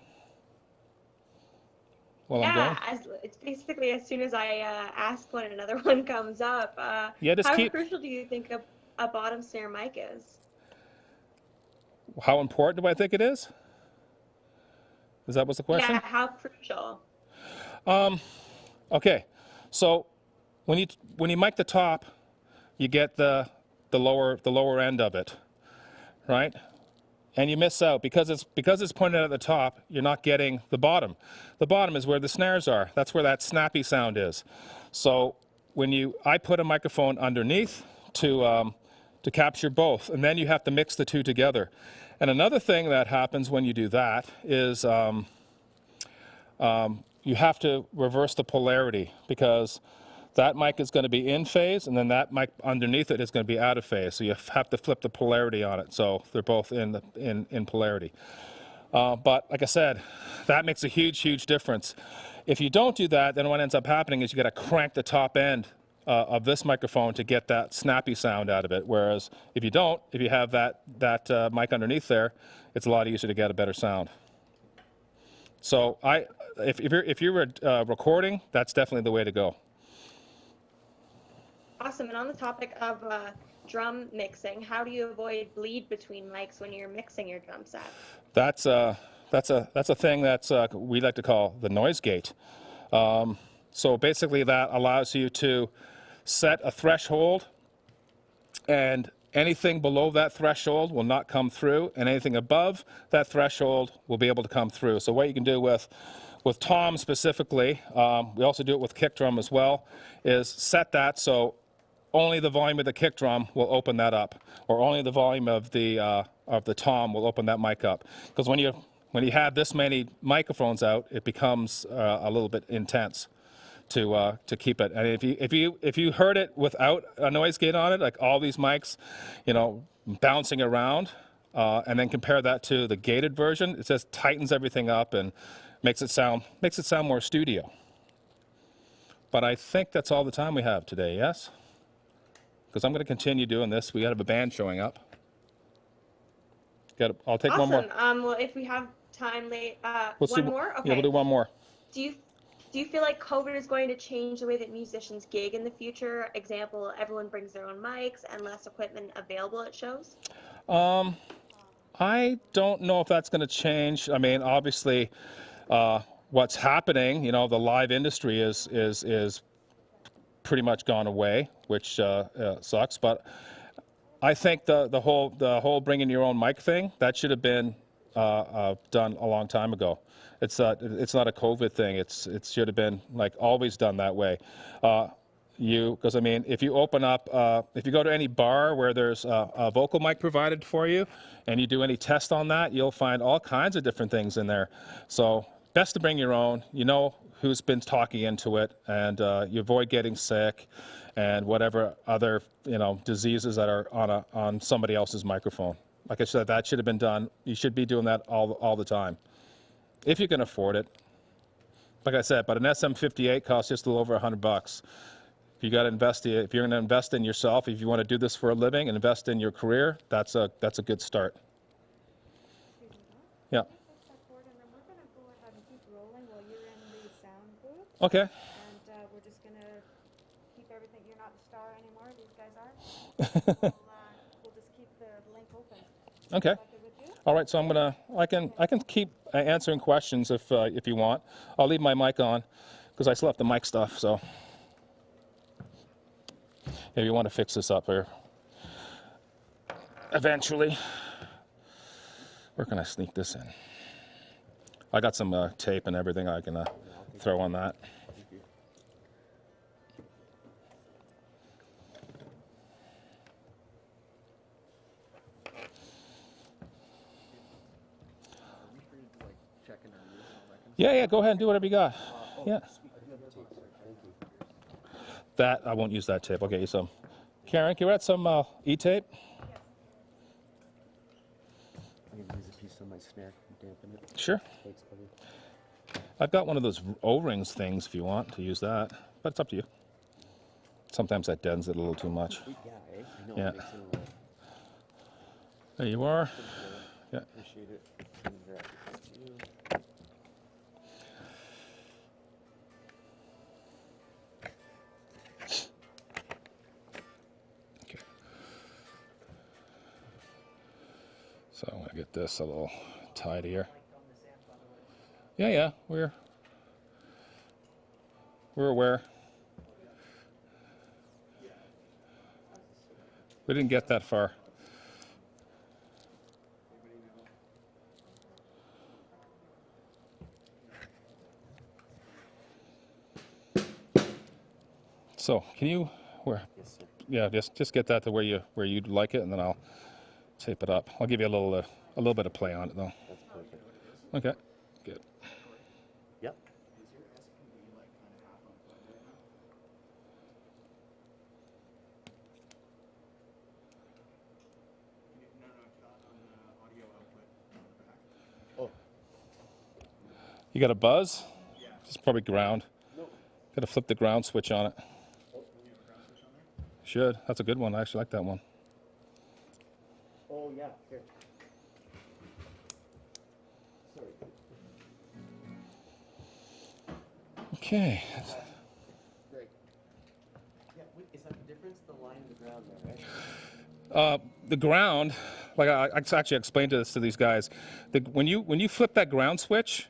While I'm going? It's basically as soon as I ask one, another one comes up. Yeah, just how keep... crucial do you think a bottom snare mic is? How important do I think it is? Is that what's the question? Yeah, how crucial? Okay, so when you mic the top, you get the lower end of it, right? And you miss out because it's pointed at the top. You're not getting the bottom. The bottom is where the snares are. That's where that snappy sound is. So I put a microphone underneath to capture both, and then you have to mix the two together. And another thing that happens when you do that is you have to reverse the polarity, because that mic is going to be in phase, and then that mic underneath it is going to be out of phase. So you have to flip the polarity on it, so they're both in polarity. But like I said, that makes a huge, huge difference. If you don't do that, then what ends up happening is you got to crank the top end of this microphone to get that snappy sound out of it. Whereas if you don't, if you have that mic underneath there, it's a lot easier to get a better sound. So if you're recording, that's definitely the way to go. Awesome. And on the topic of drum mixing, how do you avoid bleed between mics when you're mixing your drum set? That's a thing that's we like to call the noise gate. So basically, that allows you to set a threshold, and anything below that threshold will not come through, and anything above that threshold will be able to come through. So what you can do with tom specifically, we also do it with kick drum as well, is set that so only the volume of the kick drum will open that up, or only the volume of the tom will open that mic up. Because when you have this many microphones out, it becomes a little bit intense to keep it. And if you heard it without a noise gate on it, like all these mics, bouncing around, and then compare that to the gated version, it just tightens everything up and makes it sound more studio. But I think that's all the time we have today. Yes. Because I'm going to continue doing this. We have a band showing up. I'll take awesome. one more. Well, if we have time late, Let's one do, more? Okay. Yeah, we'll do one more. Do you feel like COVID is going to change the way that musicians gig in the future? Example, everyone brings their own mics and less equipment available at shows? I don't know if that's going to change. I mean, obviously, what's happening, the live industry is pretty much gone away, which sucks. But I think the whole bringing your own mic thing, that should have been done a long time ago. It's not a COVID thing. It should have been like always done that way. Because I mean, if you open up, if you go to any bar where there's a vocal mic provided for you, and you do any test on that, you'll find all kinds of different things in there. So best to bring your own. You know who's been talking into it, and you avoid getting sick, and whatever other diseases that are on somebody else's microphone. Like I said, that should have been done. You should be doing that all the time, if you can afford it. Like I said, but an SM58 costs just a little over $100. You got to invest. If you're going to invest in yourself, if you want to do this for a living and invest in your career, that's a good start. Yeah. Okay. And we're just going to keep everything. You're not the star anymore. These guys are. We'll just keep the link open. Okay. All right. So I can keep answering questions if you want. I'll leave my mic on because I still have the mic stuff. So if you want to fix this up here eventually, where can I sneak this in? I got some tape and everything I can throw on that. Yeah, go ahead and do whatever you got. Yeah. That, I won't use that tape. I'll get you some. Karen, can you add some E-tape? I can use a piece on my snare to dampen it. Sure. Thanks, buddy. I've got one of those O-rings things if you want to use that, but it's up to you. Sometimes that deadens it a little too much. Yeah, eh? I know, Yeah. it makes it a little... There you are. Yeah. Appreciate it. And here, thank you. Okay. So I'm going to get this a little tidier. Yeah, we're aware. We didn't get that far. So, can you Yes, sir. Yeah, just get that to where you'd like it, and then I'll tape it up. I'll give you a little bit of play on it though. That's perfect. Okay, good. Yep. Oh, You got a buzz? It's probably ground. Got to flip the ground switch on it. Should. That's a good one. I actually like that one. Oh, yeah, here. Sorry. Okay. Great. Yeah, wait, is that the difference? The line of the ground there, right? The ground, like I actually explained this to these guys. When you flip that ground switch,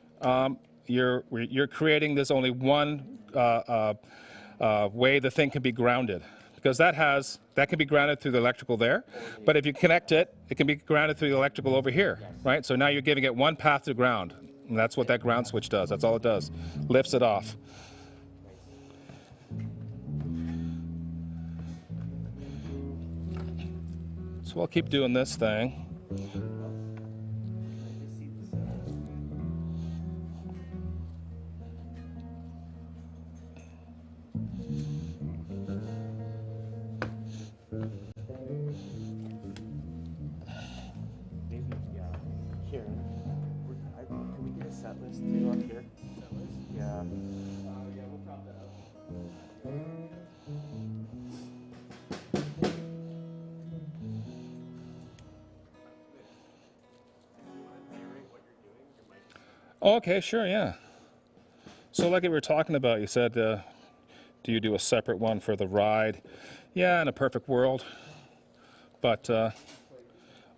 you're creating this only one way the thing can be grounded, because that can be grounded through the electrical there, but if you connect it, it can be grounded through the electrical over here, right? So now you're giving it one path to ground, and that's what that ground switch does. That's all it does, lifts it off. So I'll keep doing this thing. Maybe, yeah. Here. Can we get a set list too up here? Set list? Yeah. Yeah, we'll prop that up. Oh, okay, sure, yeah. So like we were talking about, you said, do you do a separate one for the ride? Yeah, in a perfect world. But, oh,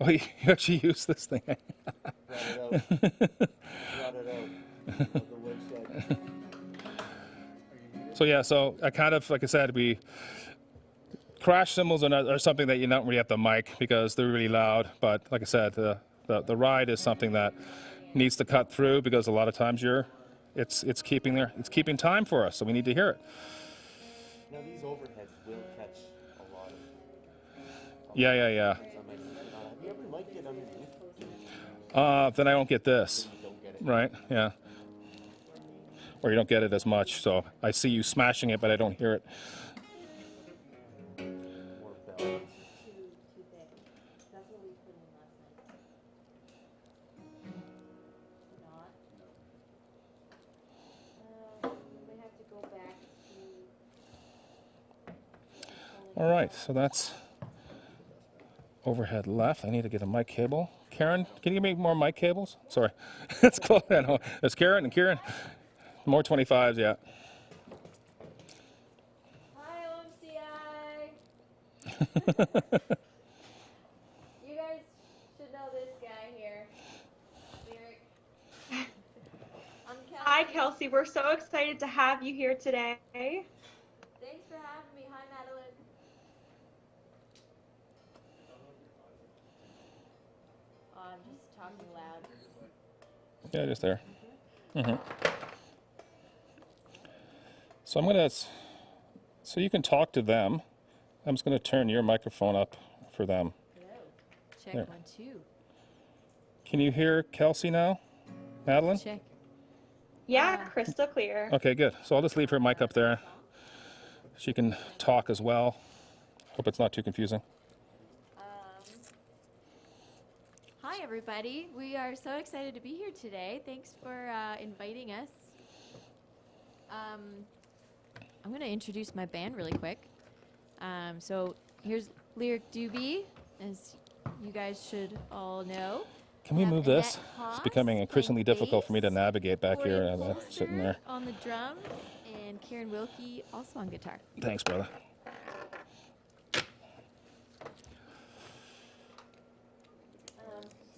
you actually use this thing. Brought it out. Brought it out of the woodshed. So yeah, so I kind of, like I said, crash cymbals are something that you don't really have to mic because they're really loud. But like I said, the ride is something that needs to cut through because a lot of times it's keeping time for us, so we need to hear it. Now these overheads will catch a lot of. Yeah. Have you ever mic'd it underneath? Then I don't get this, You don't get it. right? Yeah. Or you don't get it as much, so I see you smashing it, but I don't hear it. More balance. Too big. That's what we put in last night. Not? We have to go back to. All right, so that's overhead left. I need to get a mic cable. Karen, can you give me more mic cables? Sorry, it's close. I know. There's Karen and Kieran. More 25s, yeah. Hi, OMCI. You guys should know this guy here. Lyric. I'm Kelsey. Hi, Kelsey. We're so excited to have you here today. Thanks for having me. Hi, Madeline. Oh, I'm just talking loud. Yeah, just there. So you can talk to them. I'm just gonna turn your microphone up for them. Hello. Check There. 1, 2. Can you hear Kelsey now? Madeline? Check. Yeah, crystal clear. Okay, good. So I'll just leave her mic up there. She can talk as well. Hope it's not too confusing. Hi, everybody. We are so excited to be here today. Thanks for inviting us. I'm going to introduce my band really quick. So here's Lyric Doobie, as you guys should all know. Can we have move Annette this? It's Haas becoming playing increasingly difficult for me to bass, navigate back Corey here and sitting there. Polster on the drums, and Karen Wilkie also on guitar. Thanks, brother.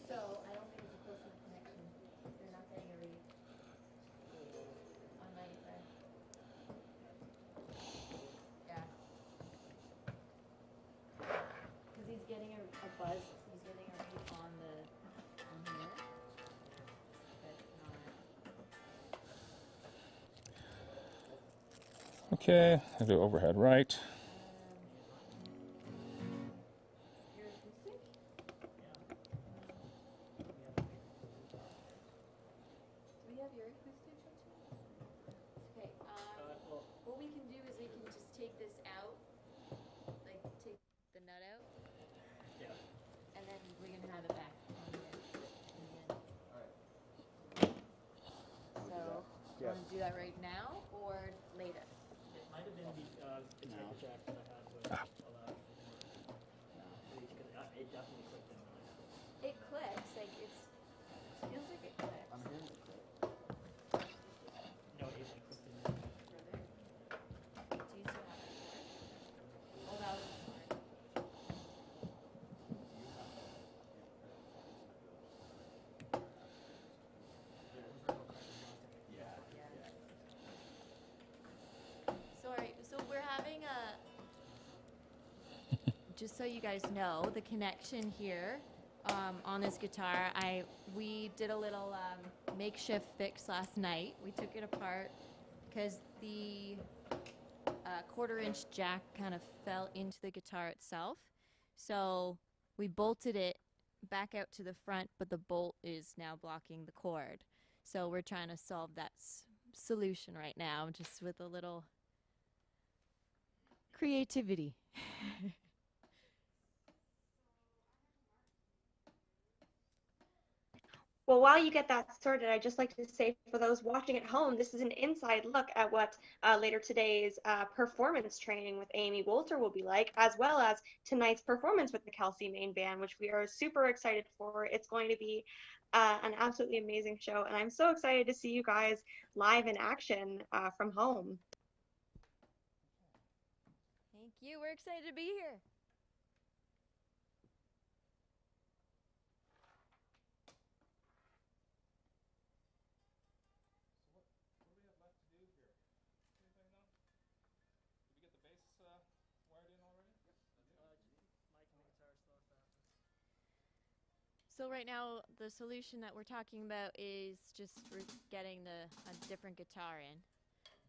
So I don't think it's a close enough connection. They're not getting a read on 95. Yeah. Because he's getting a buzz. He's getting a read on here. But not. Okay, I'll do overhead right. Your acoustic? Do we have your acoustic? Okay. What we can do is we can just take this out, like take the nut out. Yeah. And then we're gonna have it back on here. So you want to do that right now or later? It might have been the ticker jack that I had was allowed for reach, because it definitely clicked in mine. It clicks, like it feels like it clicks. I'm hearing it click. No, it clicked in mine. Further. Do you still have that cord? Oh, that was the cord. Sorry, so we're having a, just so you guys know, the connection here on this guitar, we did a little makeshift fix last night. We took it apart because the quarter-inch jack kind of fell into the guitar itself. So we bolted it back out to the front, but the bolt is now blocking the cord. So we're trying to solve that solution right now, just with a little creativity. Well, while you get that sorted, I'd just like to say for those watching at home, this is an inside look at what later today's performance training with Amy Wolter will be like, as well as tonight's performance with the Kelsey Main Band, which we are super excited for. It's going to be an absolutely amazing show, and I'm so excited to see you guys live in action from home. Thank you. We're excited to be here. What do we have left to do here? Anybody know? Did we get the bass wired in already? Yep. Mike and the guitar still has to happen. So right now, the solution that we're talking about is just for getting a different guitar in.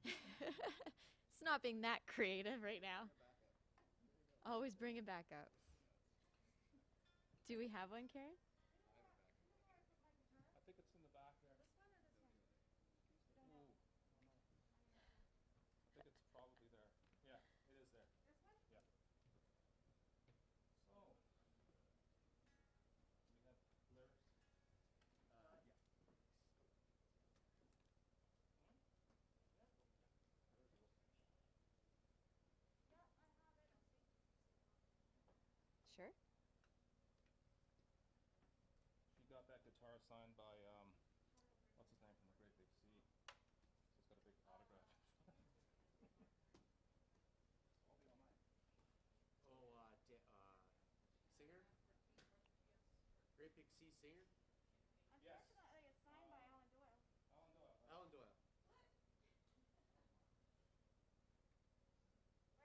It's not being that creative right now. Always bring it back up. Do we have one, Karen? I think it's in the back there. Ooh. I think it's probably there. Yeah, it is there. Yeah. So, we have lyrics. Sure. She got that guitar signed by, what's his name from the Great Big Sea? So it's got a big autograph. I'll be all night. Singer? Great Big Sea singer? Yes. Unfortunately, it's signed by Alan Doyle. Alan Doyle. Alan Doyle.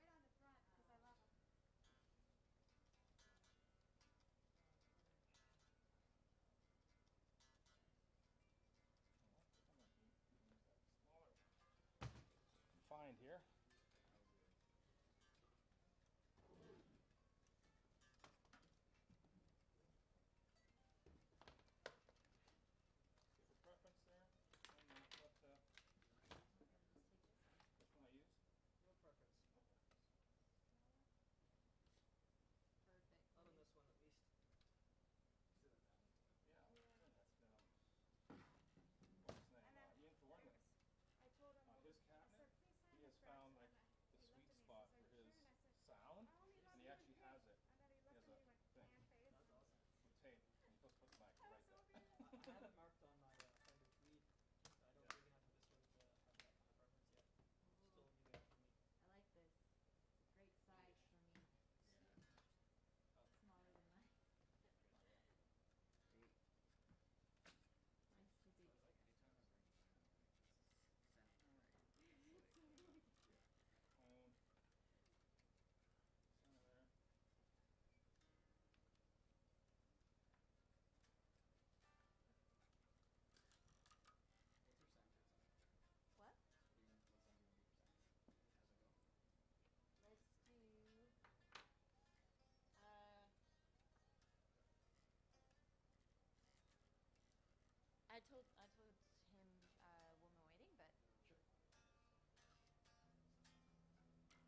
Right on the front, because I love him. Find here. Give a preference there. And what, which one I use? No preference. Perfect. Not on this one, at least. Yeah. What's his name? Ian Thornley. I told him, On his cabinet, he has found like the sweet spot for his sound, and he actually has it. and then he He looked has at a me and went, thing man face. That's awesome. with tape, and he puts like right there. I have it marked on my Fender Tweed. I don't big enough for this one to have that kind of preference yet. Still new enough for me. I like this. It's a great size for me. Smaller than mine. Nice to be. Home. Center there. What? Let's do. I told him Woman Waiting, but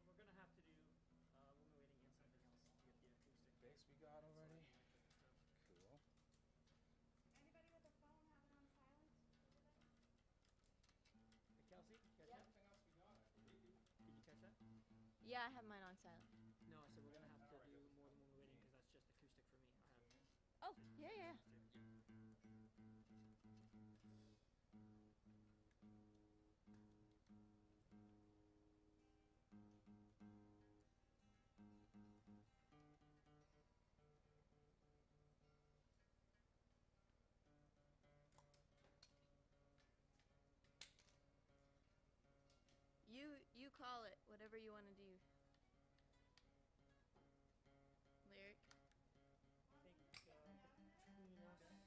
We're gonna have to do Woman Waiting and something else to get the acoustic. Bass we got already. Cool. Anybody with a phone have it on silent? Yeah, I have mine on silent. No, I said we're gonna have to do more than one rating because that's just acoustic for me. I have. Oh, yeah, yeah. You call it whatever you want to do. Lyric. I think between us and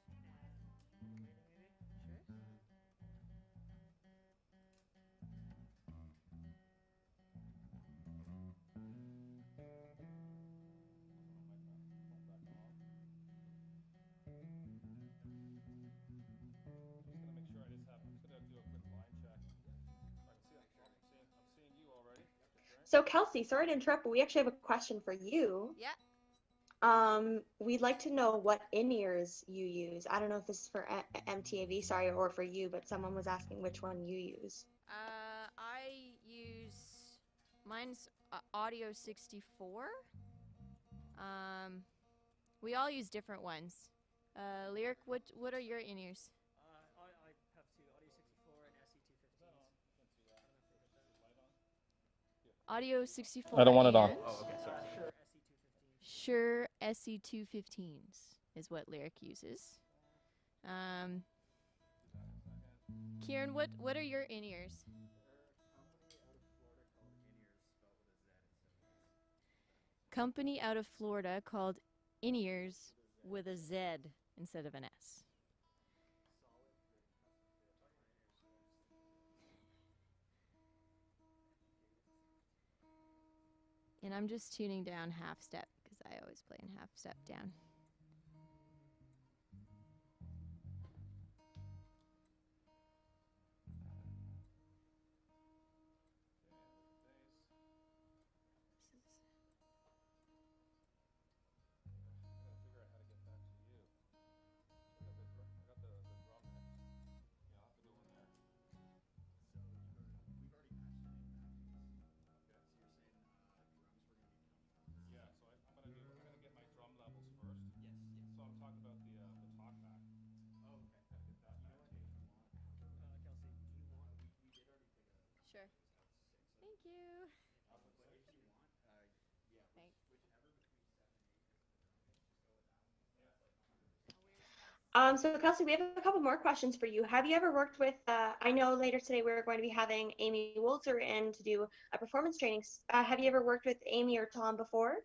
rating maybe. Sure. I'm just gonna do a quick line check. I can see I'm seeing you already. So Kelsey, sorry to interrupt, but we actually have a question for you. Yeah. We'd like to know what in-ears you use. I don't know if this is for MTAV, sorry, or for you, but someone was asking which one you use. I use mine's Audio 64. We all use different ones. Lyric, what are your in-ears? I have two, Audio 64 and SE215s. I don't know if they hit that. Audio 64. I don't want it on. and Oh, okay, sorry. Sure, SE215s. Shure SE215s is what Lyric uses. Kieran, what are your in-ears? Company out of Florida called In-Ears with a Z instead of an S. And I'm just tuning down half step because I always play in half step down. Kelsey, do you want? Sure. Thank you. Thanks. So Kelsey, we have a couple more questions for you. Have you ever worked with, I know later today we're going to be having Amy Wolzer in to do a performance training. Have you ever worked with Amy or Tom before?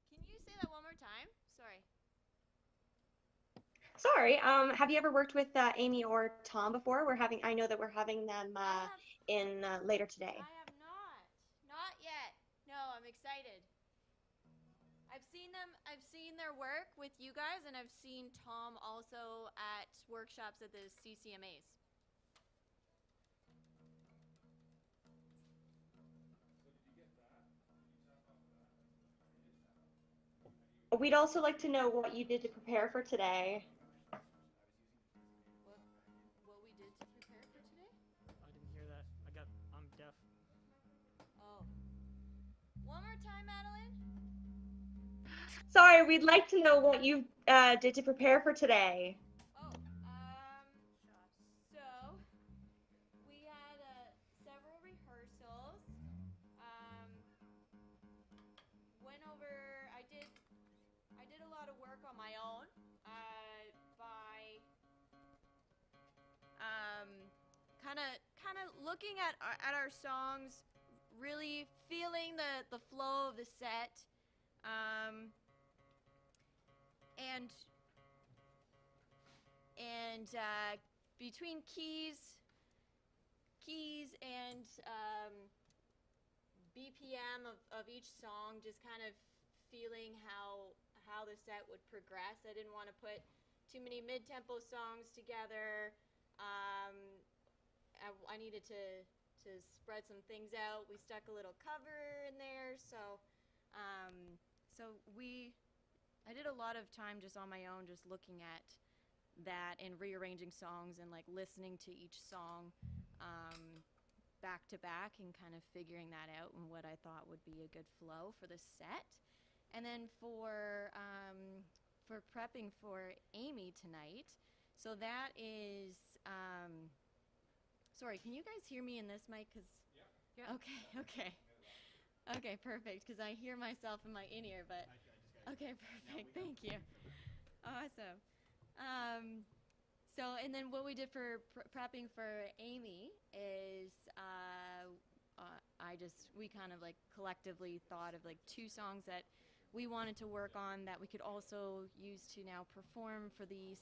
Can you say that one more time? Sorry. Sorry, have you ever worked with Amy or Tom before? I know that we're having them in later today. I have not. Not yet. No, I'm excited. I've seen their work with you guys, and I've seen Tom also at workshops at the CCMAs. We'd also like to know what you did to prepare for today. What we did to prepare for today? I didn't hear that. I'm deaf. Oh. One more time, Madeline. Sorry, we'd like to know what you did to prepare for today. Oh, so we had several rehearsals. Went over. I did a lot of work on my own by kind of looking at our songs, really feeling the flow of the set, and between keys and BPM of each song, just kind of feeling how the set would progress. I didn't want to put too many mid-tempo songs together. I needed to spread some things out. We stuck a little cover in there, so I did a lot of time just on my own, just looking at that and rearranging songs and like listening to each song, back to back and kind of figuring that out and what I thought would be a good flow for the set. And then for prepping for Amy tonight, so that is, sorry, can you guys hear me in this mic? Yeah. Okay. Okay, perfect, because I hear myself in my in-ear, but, okay, perfect, thank you. Awesome. So, and then what we did for prepping for Amy is we kind of like collectively thought of like 2 songs that we wanted to work on that we could also use to now perform for the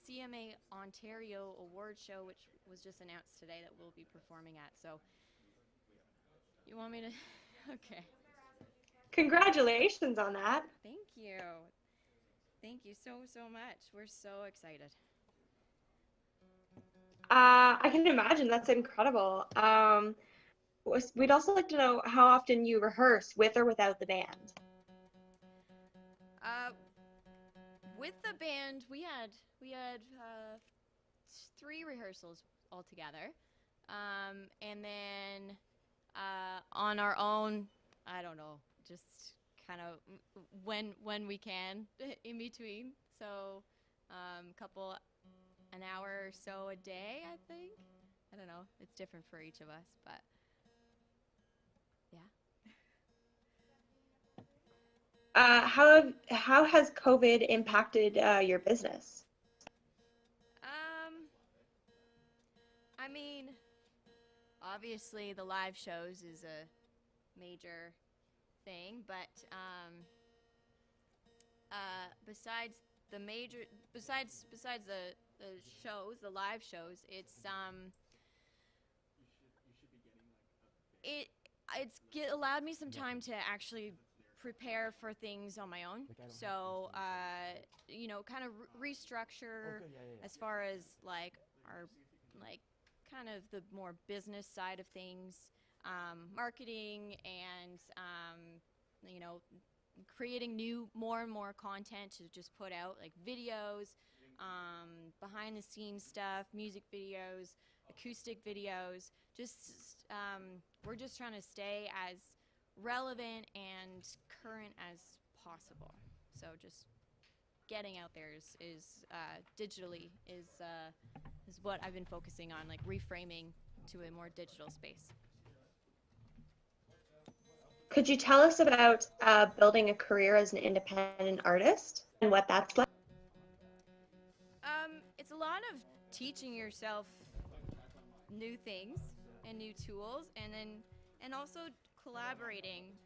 CMA Ontario Award Show, which was just announced today that we'll be performing at. So, you want me to? Okay. Congratulations on that. Thank you. Thank you so much. We're so excited. I can imagine, that's incredible. We'd also like to know how often you rehearse with or without the band. With the band, we had 3 rehearsals altogether, and then on our own, I don't know, just kind of when we can in between. So, an hour or so a day, I think. I don't know. It's different for each of us, but yeah. How has COVID impacted your business? I mean, obviously the live shows is a major thing, but besides the shows, the live shows, it's allowed me some time to actually prepare for things on my own. So, kind of restructure as far as like our kind of the more business side of things, marketing, and creating more and more content to just put out, like videos, behind the scenes stuff, music videos, acoustic videos. We're just trying to stay as relevant and current as possible. So just getting out there is digitally is what I've been focusing on, like reframing to a more digital space. Could you tell us about building a career as an independent artist and what that's like? It's a lot of teaching yourself new things and new tools, and also collaborating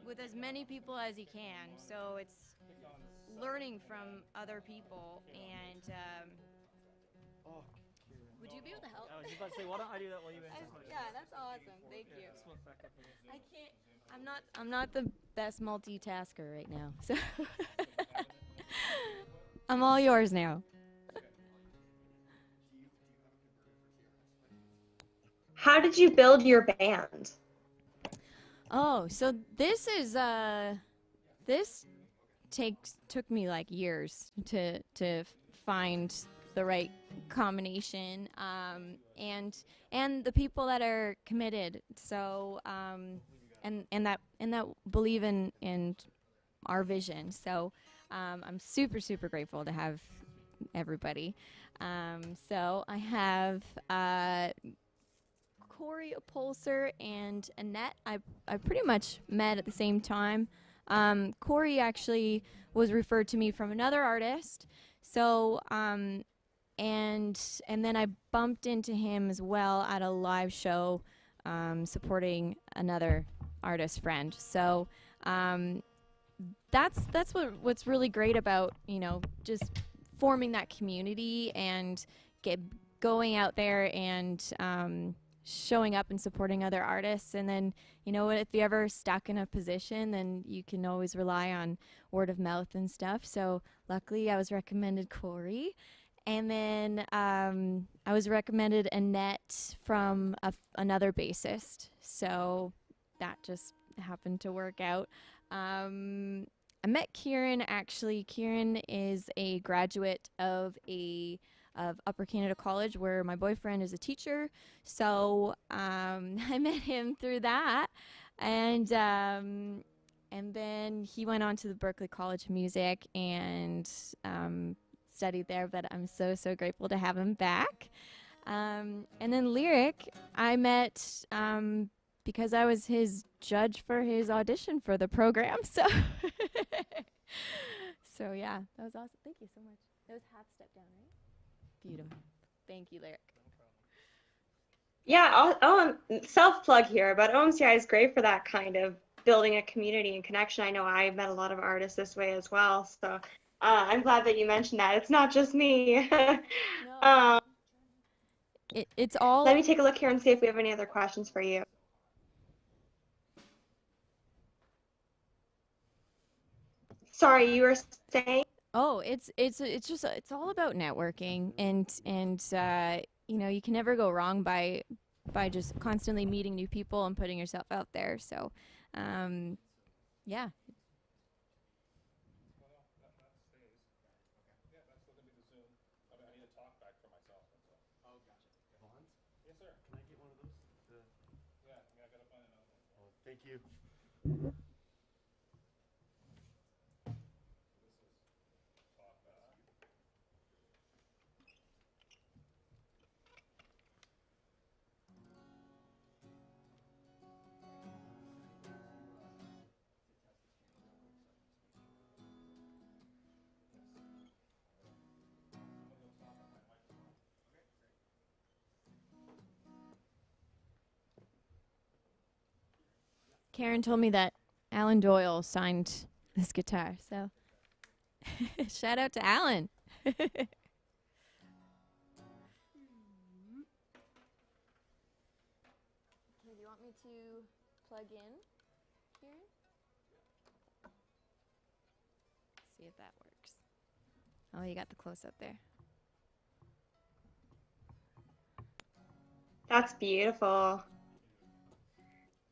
with as many people as you can. So it's learning from other people, and would you be able to help? I was just about to say, why don't I do that while you answer questions? Yeah, that's awesome. Thank you. I can't. I'm not the best multitasker right now. So I'm all yours now. How did you build your band? Oh, so this is this took me like years to find the right combination, and the people that are committed. So and that believe in our vision. So I'm super grateful to have everybody. So I have Corey Opolser and Annette. I pretty much met at the same time. Corey actually was referred to me from another artist. So and then I bumped into him as well at a live show, supporting another artist friend. So that's what's really great about, just forming that community and going out there and showing up and supporting other artists. And then, if you're ever stuck in a position, then you can always rely on word of mouth and stuff. So luckily I was recommended Corey. And then I was recommended Annette from another bassist. So that just happened to work out. I met Kieran, actually. Kieran is a graduate of a of Upper Canada College, where my boyfriend is a teacher. So I met him through that, and then he went on to the Berklee College of Music and studied there. But I'm so grateful to have him back. And then Lyric, I met because I was his judge for his audition for the program. So, so yeah, that was awesome. Thank you so much. That was half step down, right? Beautiful. Thank you, Lyric. Yeah, self-plug here, but OMCI is great for that kind of building a community and connection. I know I met a lot of artists this way as well, so I'm glad that you mentioned that. It's not just me. No. It's all. Let me take a look here and see if we have any other questions for you. Sorry, you were saying? Oh, it's just it's all about networking, and you know, you can never go wrong by just constantly meeting new people and putting yourself out there. So, yeah. Can I get one of those? Yeah, I gotta find another one. Oh, thank you. Karen told me that Alan Doyle signed this guitar, so shout out to Alan. Okay, do you want me to plug in here? See if that works. Oh, you got the close up there. That's beautiful.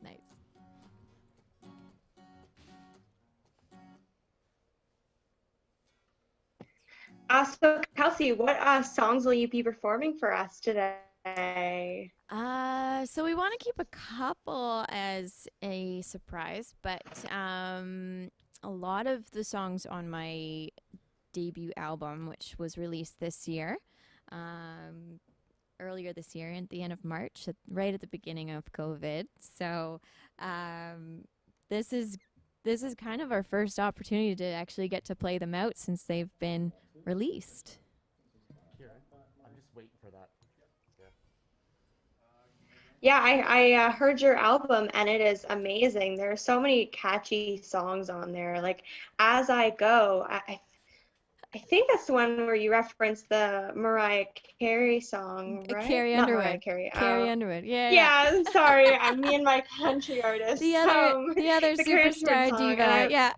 Nice. So Kelsey, what songs will you be performing for us today? So we want to keep a couple as a surprise, but a lot of the songs on my debut album, which was released this year, earlier this year at the end of March, right at the beginning of COVID. So this is kind of our first opportunity to actually get to play them out since they've been released. Kieran, I'm just waiting for that. Yeah, I heard your album and it is amazing. There are so many catchy songs on there. Like As I Go, I think that's the one where you referenced the Mariah Carey song, right? Carrie Not Underwood. Mariah Carey. Carrie Underwood. Yeah. Yeah, I'm sorry. I'm me and my country artist. The other the Carrie superstar Underwood song, diva. Yeah.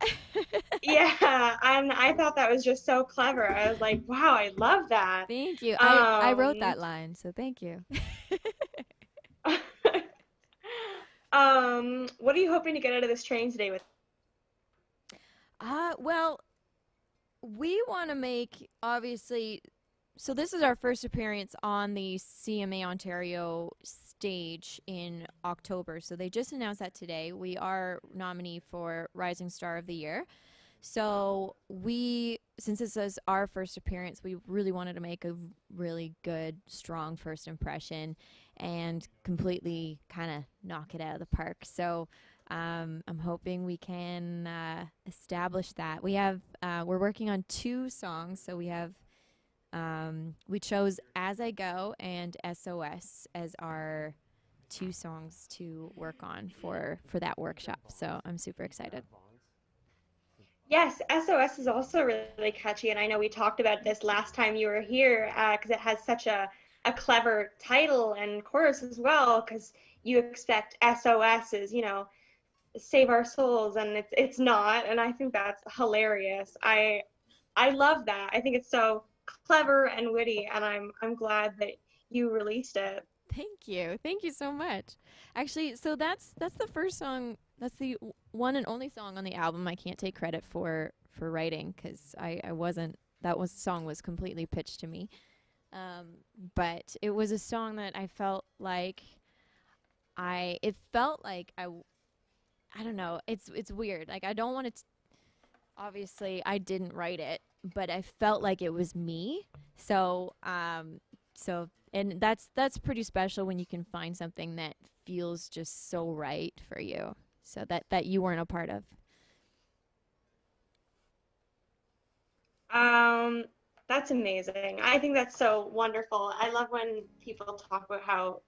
Yeah, and I thought that was just so clever. I was like, wow, I love that. Thank you. I wrote that line, so thank you. What are you hoping to get out of this training today with? Well, we want to make, obviously, so this is our first appearance on the CMA Ontario stage in October. So they just announced that today. We are nominee for Rising Star of the Year. So since this is our first appearance, we really wanted to make a really good, strong first impression and completely kind of knock it out of the park. So I'm hoping we can establish that. We're working on 2 songs. So we chose As I Go and SOS as our 2 songs to work on for that workshop. So I'm super excited. Yes, SOS is also really catchy, and I know we talked about this last time you were here because it has such a clever title and chorus as well, because you expect SOS is, save our souls, and it's not, and I think that's hilarious. I love that. I think it's so clever and witty, and I'm glad that you released it. Thank you so much. Actually, so that's the first song. That's the one and only song on the album I can't take credit for writing, because I wasn't. Song was completely pitched to me. But it was a song that I felt like it felt like I don't know. It's weird. Like I don't want to. Obviously, I didn't write it, but I felt like it was me. So and that's pretty special when you can find something that feels just so right for you. So that you weren't a part of. Um, that's amazing. I think that's so wonderful. I love when people talk about how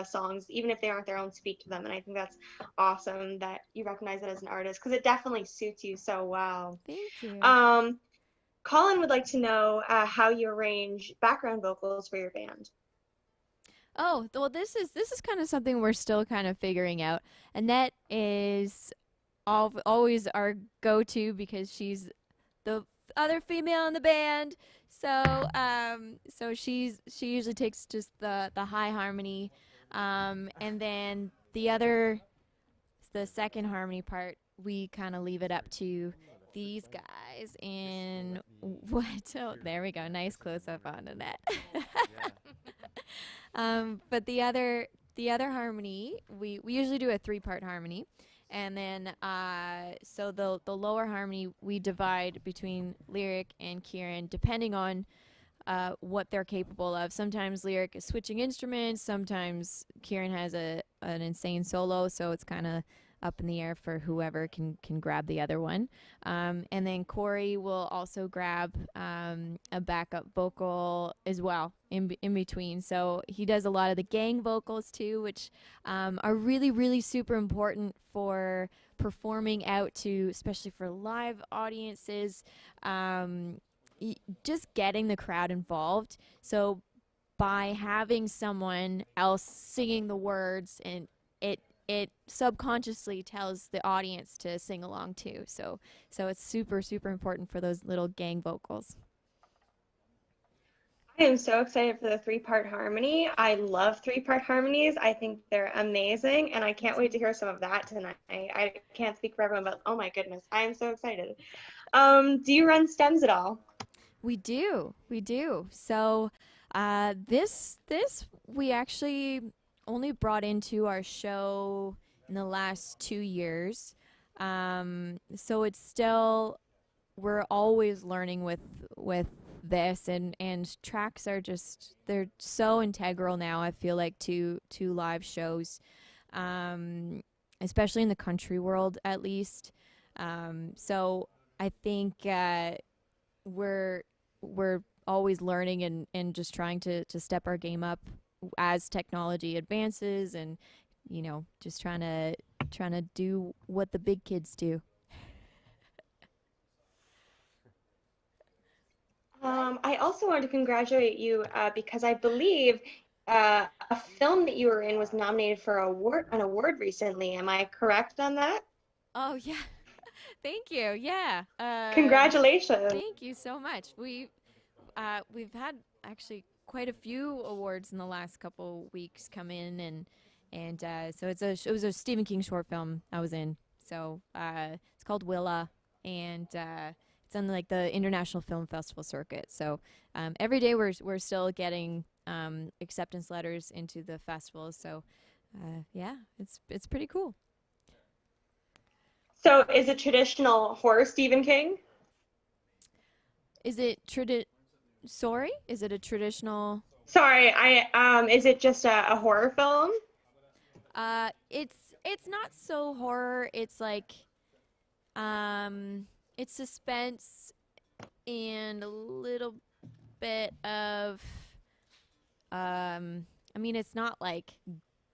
songs, even if they aren't their own, speak to them. And I think that's awesome that you recognize it as an artist because it definitely suits you so well. Thank you. Um, Colin would like to know how you arrange background vocals for your band. Oh, well, this is kind of something we're still kind of figuring out. Annette is always our go-to because she's the other female in the band. So she usually takes just the high harmony, and then the second harmony part we kind of leave it up to these guys. And what? Oh, there we go. Nice close up on Annette. But the other harmony, we usually do a 3-part harmony, and then so the lower harmony we divide between Lyric and Kieran depending on what they're capable of. Sometimes Lyric is switching instruments. Sometimes Kieran has an insane solo, so it's kind of up in the air for whoever can grab the other one. And then Corey will also grab a backup vocal as well in between. So he does a lot of the gang vocals too, which are really, really super important for performing out to, especially for live audiences, just getting the crowd involved. So by having someone else singing the words, and it subconsciously tells the audience to sing along too. So it's super, super important for those little gang vocals. I am so excited for the 3-part harmony. I love 3-part harmonies. I think they're amazing, and I can't wait to hear some of that tonight. I can't speak for everyone, but oh my goodness, I am so excited. Do you run stems at all? We do. So this we actually only brought into our show in the last 2 years. So it's still, we're always learning with this, and tracks are just, they're so integral now, I feel like, to live shows, especially in the country world at least. So I think we're always learning and just trying to step our game up as technology advances, and just trying to do what the big kids do. I also wanted to congratulate you because I believe a film that you were in was nominated for an award recently. Am I correct on that? Oh yeah. Thank you. Yeah. Congratulations. Thank you so much. We've had actually quite a few awards in the last couple weeks come in, and so it was a Stephen King short film I was in. So it's called Willa, and it's on like the International Film Festival circuit. So every day we're still getting acceptance letters into the festival. So yeah, it's pretty cool. So is it traditional horror Stephen King? Is it Sorry, is it a traditional? Sorry, is it just a horror film? It's not so horror. It's like, it's suspense and a little bit of, I mean, it's not like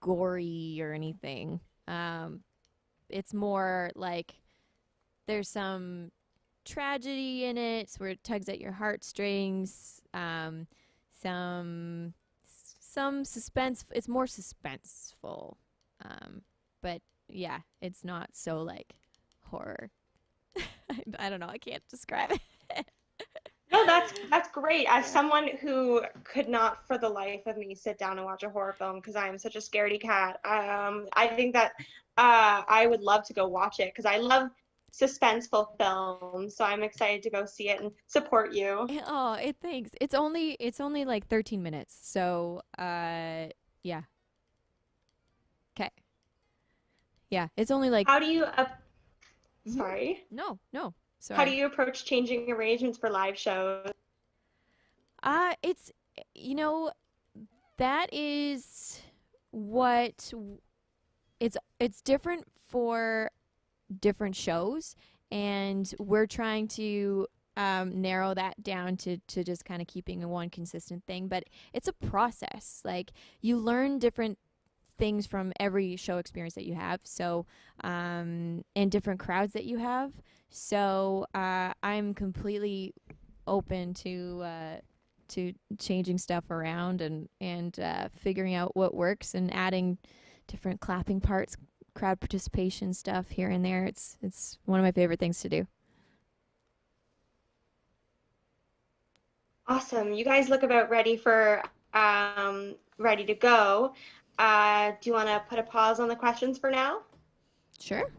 gory or anything. It's more like there's some tragedy in it, where it tugs at your heartstrings. Some suspense. It's more suspenseful, but yeah, it's not so like horror. I don't know. I can't describe it. No, that's great. As someone who could not for the life of me sit down and watch a horror film because I am such a scaredy cat, I think that I would love to go watch it because I love suspenseful film. So I'm excited to go see it and support you. Oh, thanks. It's only like 13 minutes. So, yeah. Okay. Yeah, it's only like How do you, Mhm. sorry, No, how do sorry. you approach changing arrangements for live shows? It's you know, that is what it's different for different shows, and we're trying to narrow that down to just kind of keeping one consistent thing. But it's a process. Like, you learn different things from every show experience that you have. So, and different crowds that you have. So, I'm completely open to changing stuff around and figuring out what works and adding different clapping parts, crowd participation stuff here and there. It's one of my favorite things to do. Awesome. You guys look about ready to go. Do you want to put a pause on the questions for now? Sure.